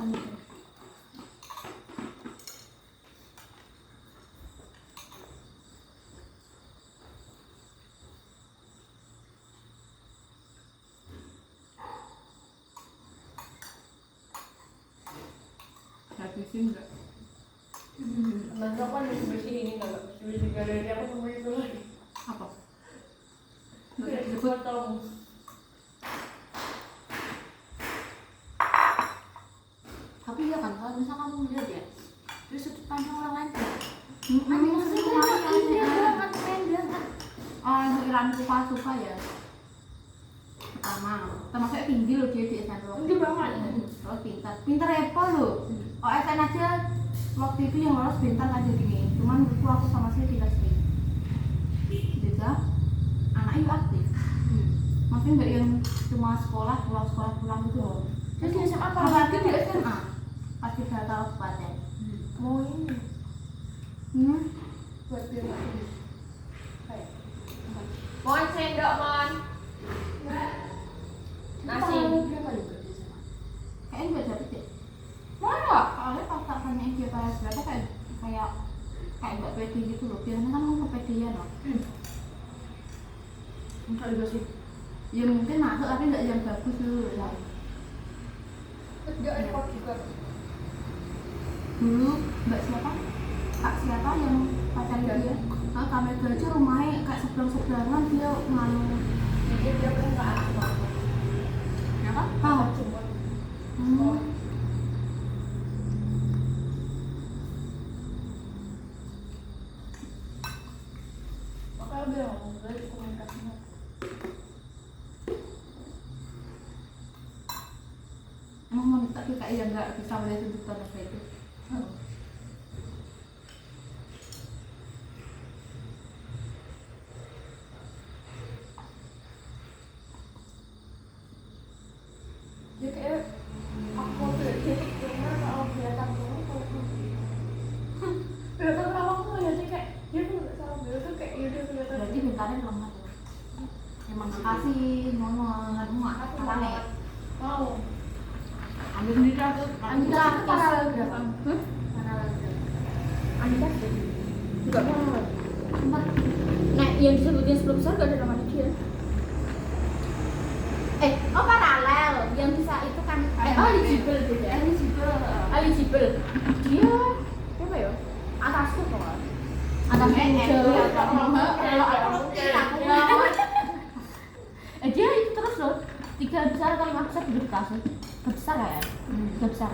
bersih enggak? Mas kan bersih ini enggak bersih galeri aku temuin itu lagi. Apa? Kayak dipotong. Tapi ya kan kalau misal kamu lihat ya, terus sudut pandang orang lain tuh Maksudnya iya banget pendek kan. pikiranku suka ya. Pertama, termasuk tinggi loh dia di SN waktu Tinggi banget. Terus pintar Apple loh. SN aja waktu itu yang lolos pintar aja gini. Cuman menurutku aku sama sekali tidak sih. Juga anaknya aktif. Maksudnya nggak yang cuma sekolah pulang gitu loh. Terus di SMA apa? Apalagi di SMA pasti udah tahu kabupaten. Mau ini buat dia lagi. Kayak Mon sendok mon. Nasi. Berapa juga di SMA? Kayaknya nggak dapet deh. Mana? Soalnya pas tak tanyain dia kayak berapa kayak nggak pede gitu loh. Biasanya kan mau kepedean loh. Enggak juga sih. Ya mungkin masuk tapi nggak yang bagus dulu lah. Enggak repot juga. Dulu mbak siapa? Kak siapa yang pacarnya dia? Nah, kami aja rumahnya kayak sebelah-sebelahan dia nganu. Jadi dia kan enggak apa. Apa? Ah. Cuma makanya dia ngomong dari komunikasinya. Emang mau tapi kayak yang nggak bisa melihat tuntutan apa itu. Dia kayak aku mau beli dia gimana kalau kelihatan kamu kalau kelihatan lawang tuh ya dia kayak dia tuh nggak salah beli tuh kayak dia kelihatan. Berarti bentarnya lemah tuh. Emang makasih, ngomong nggak Aku apa nih? mau Ambil sendiri tuh. Anita itu paralel berapa? Paralel berapa? Anita sih nggak mau. Sempat Nah yang disebutin sebelum besar gak ada namanya dia. Oh paralel yang bisa itu kan eligible beda. Eligible dia apa ya? Atasku kok. ada dia itu terus loh 3 besar kalau 5 besar hidup kasus besar ya besar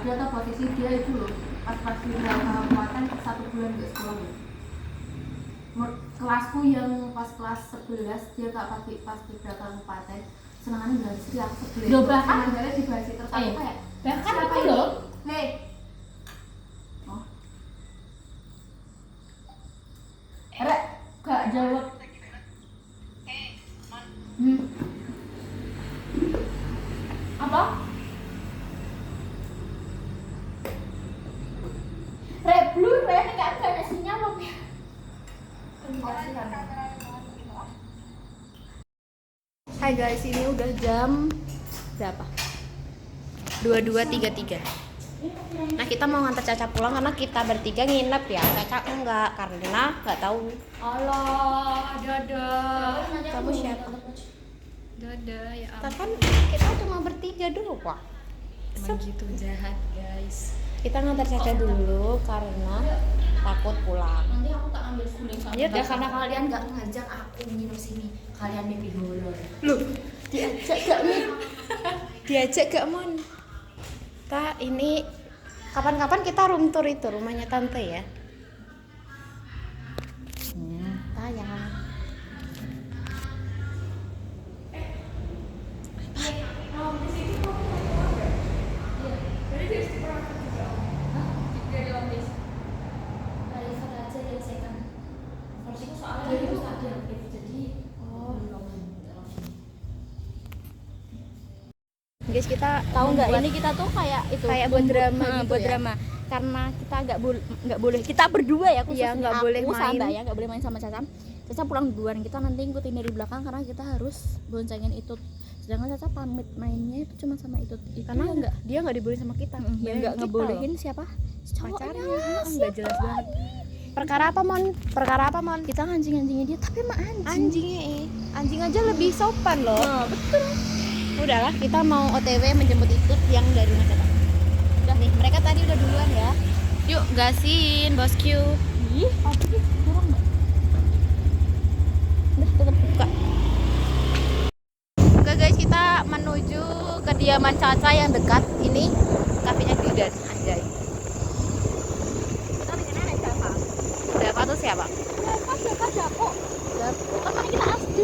dia tahu posisi dia itu loh pas di kabupaten 1 bulan di sekolah loh. Kelasku yang pas kelas 11 dia gak pas di kabupaten senangannya bilang sih aku 11 Loh, bahkan- senangannya dibahas terus aku kayak Bahkan siapa itu ini? loh. Nih oh Rek, gak jawab. Apa? Rek, blur, Rek, gak ada sinyal loh. Hai guys, ini udah jam berapa? 22.33. Nah kita mau ngantar Caca pulang karena kita bertiga nginep ya. Caca enggak karena nggak tahu. Allah, dadah. Kamu siapa? Dadah, ya Kan kita cuma bertiga dulu kok. Emang gitu jahat, guys. Kita ngantar Caca dulu karena takut pulang. Nanti aku tak ambil guling sama. Iya, Ya karena kalian gak ngajak aku nginep sini. Kalian mimpi horor. Loh, diajak gak Min? Diajak gak Mon? Kita ini kapan-kapan kita room tour itu rumahnya tante ya. Sayang. Guys, kita tahu nggak ini kita tuh kayak itu kayak buat drama gitu buat drama karena kita nggak boleh kita berdua ya khususnya nggak boleh main ya nggak boleh main sama Caca. Caca pulang duluan, kita nanti ngikutin dari belakang karena kita harus boncengin itu, sedangkan Caca pamit mainnya itu cuma sama itu karena nggak dia nggak dibolehin sama kita yang nggak ngebolehin siapa pacarnya nggak jelas banget. Perkara apa mon kita anjingin dia tapi mah anjing aja lebih sopan loh. Betul. Udahlah, kita mau OTW menjemput Itut yang dari rumah Caca. Udah. Nih, mereka tadi udah duluan ya. Yuk gasin bosku. Ih, apa sih? Kurang nggak? Udah, tutup buka. Oke guys, kita menuju kediaman Caca yang dekat. Ini kafenya Didan, anjay. Kita di sini ada siapa? Siapa tuh siapa? Siapa Dapo? Teman kita SD.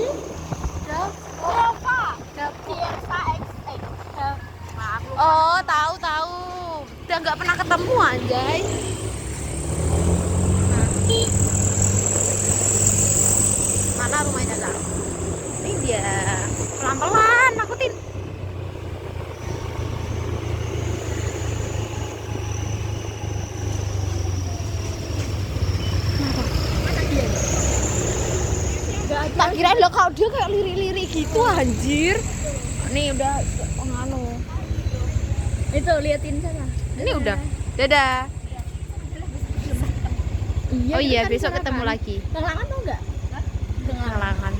Siapa? Dieva XX. Maaf lu. Oh, tahu. Udah nggak pernah ketemu anjay. Mana rumahnya Caca? Ini dia. Pelan-pelan, nakutin. Tak kirain lo kalau dia kayak lirik-lirik gitu anjir. Nih udah nganu. Itu liatin sana. Ini udah. Dadah. Iya, Oh iya, kan besok sarapan. ketemu lagi. Kelangan tau enggak? Halangan.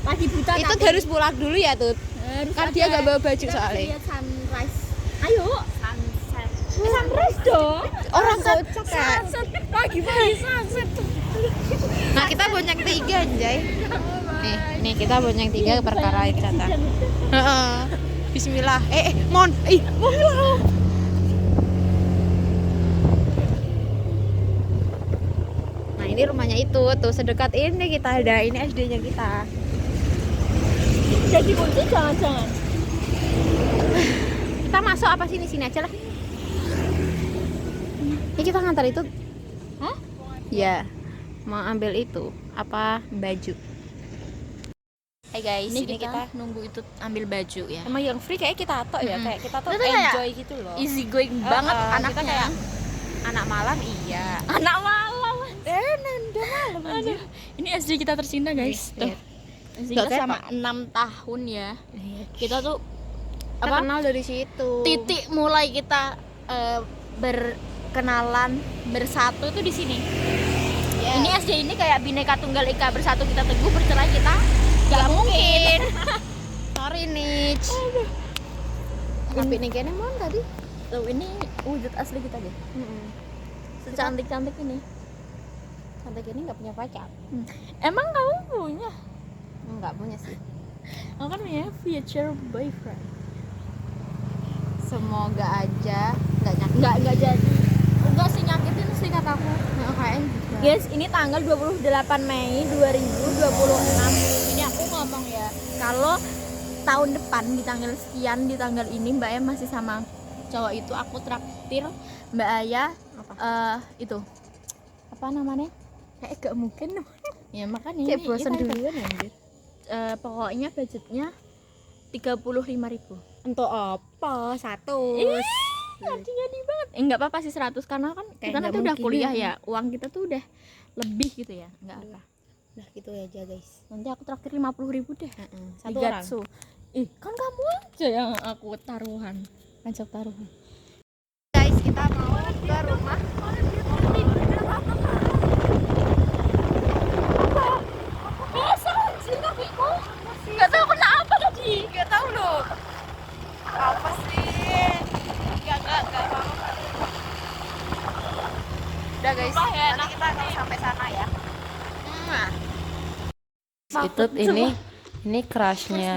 Pagi buta Itu tapi harus pulang dulu ya, Tut. harus Kan ada- dia nggak bawa baju kita soalnya. lihat sunrise. Ayo. Sunset. Sunrise dong. Orang kocak kan. Sunset pagi-pagi sunset. Nah, kita bonceng 3 anjay. Nih kita bonceng 3 perkara Caca. Heeh. Bismillah. Mon. Mon. Nah, ini rumahnya itu tuh sedekat ini kita ada. Ini SD-nya kita. Jadi kunci jangan-jangan. Kita masuk apa sini aja lah. Ini kita ngantar itu. Hah? Ya. Mau ambil itu apa baju. Hai guys, Ini ini kita kita nunggu itu ambil baju ya. Emang yang free kayak kita tok ya, Mm-mm. kayak kita tuh Kita tuh kayak enjoy gitu loh. Easy going banget kita anaknya kayak anak malam iya. anak malam. Nanda malam anjir. Ini SD kita tercinta guys. Tuh. Lihat. SD Nggak kita kayak sama 6 tahun ya. Kita tuh Kita apa? kenal dari situ. Titik mulai kita berkenalan bersatu tuh di sini. Ya. Ini SD ini kayak Bhinneka Tunggal Ika, bersatu kita teguh, bercerai kita nggak mungkin. Sorry Nich. Tapi nih kayaknya mon tadi. Tuh ini wujud asli kita deh. Secantik-cantik ini. Sampai gini nggak punya pacar. Emang kamu punya? Nggak punya sih. Aku kan punya future boyfriend. Semoga aja nggak nyakit. Nggak jadi. Enggak sih, nyakitin sih kataku. Kayaknya Guys, ini tanggal 28 Mei 2026. Ini aku ngomong ya, kalau tahun depan di tanggal sekian, di tanggal ini Mbak Aya masih sama cowok itu, aku traktir Mbak Aya itu apa namanya? Kayak gak mungkin. Ya makanya kayak ini bosan kita- duluan anjir. pokoknya budgetnya 35.000. Untuk apa? 100. Jadi banget. Enggak apa-apa sih 100 karena kan Kayak kita nggak nanti udah mungkin kuliah ya. ya. Uang kita tuh udah lebih gitu ya. Enggak apa. Nah, gitu aja guys. Nanti aku traktir 50.000 deh. Satu orang. Gatsu. Ih, kan kamu aja yang aku taruhan. Ajak taruhan. Guys, kita mau ke rumah. Enggak tahu kenapa tadi. Gak tahu loh. Apa sih? Gak apa-apa. Udah guys, nanti kita akan sampai sana ya. Itu ini crushnya.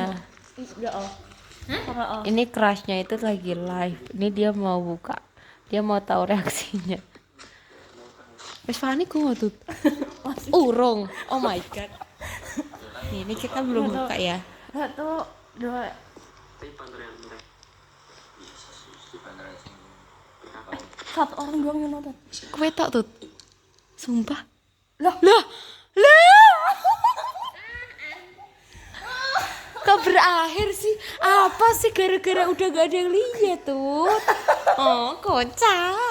Ini crushnya itu lagi live. Ini dia mau buka. Dia mau tahu reaksinya. Wes Fani ku mau tuh. Urung. Oh my god. Nih, ini kita belum buka ya. 1, 2. Satu orang doang yang nonton. Kowe tok tuh. Sumpah. Lah. Kok berakhir sih? Apa sih gara-gara udah gak ada yang lihat tuh? Oh, kocak.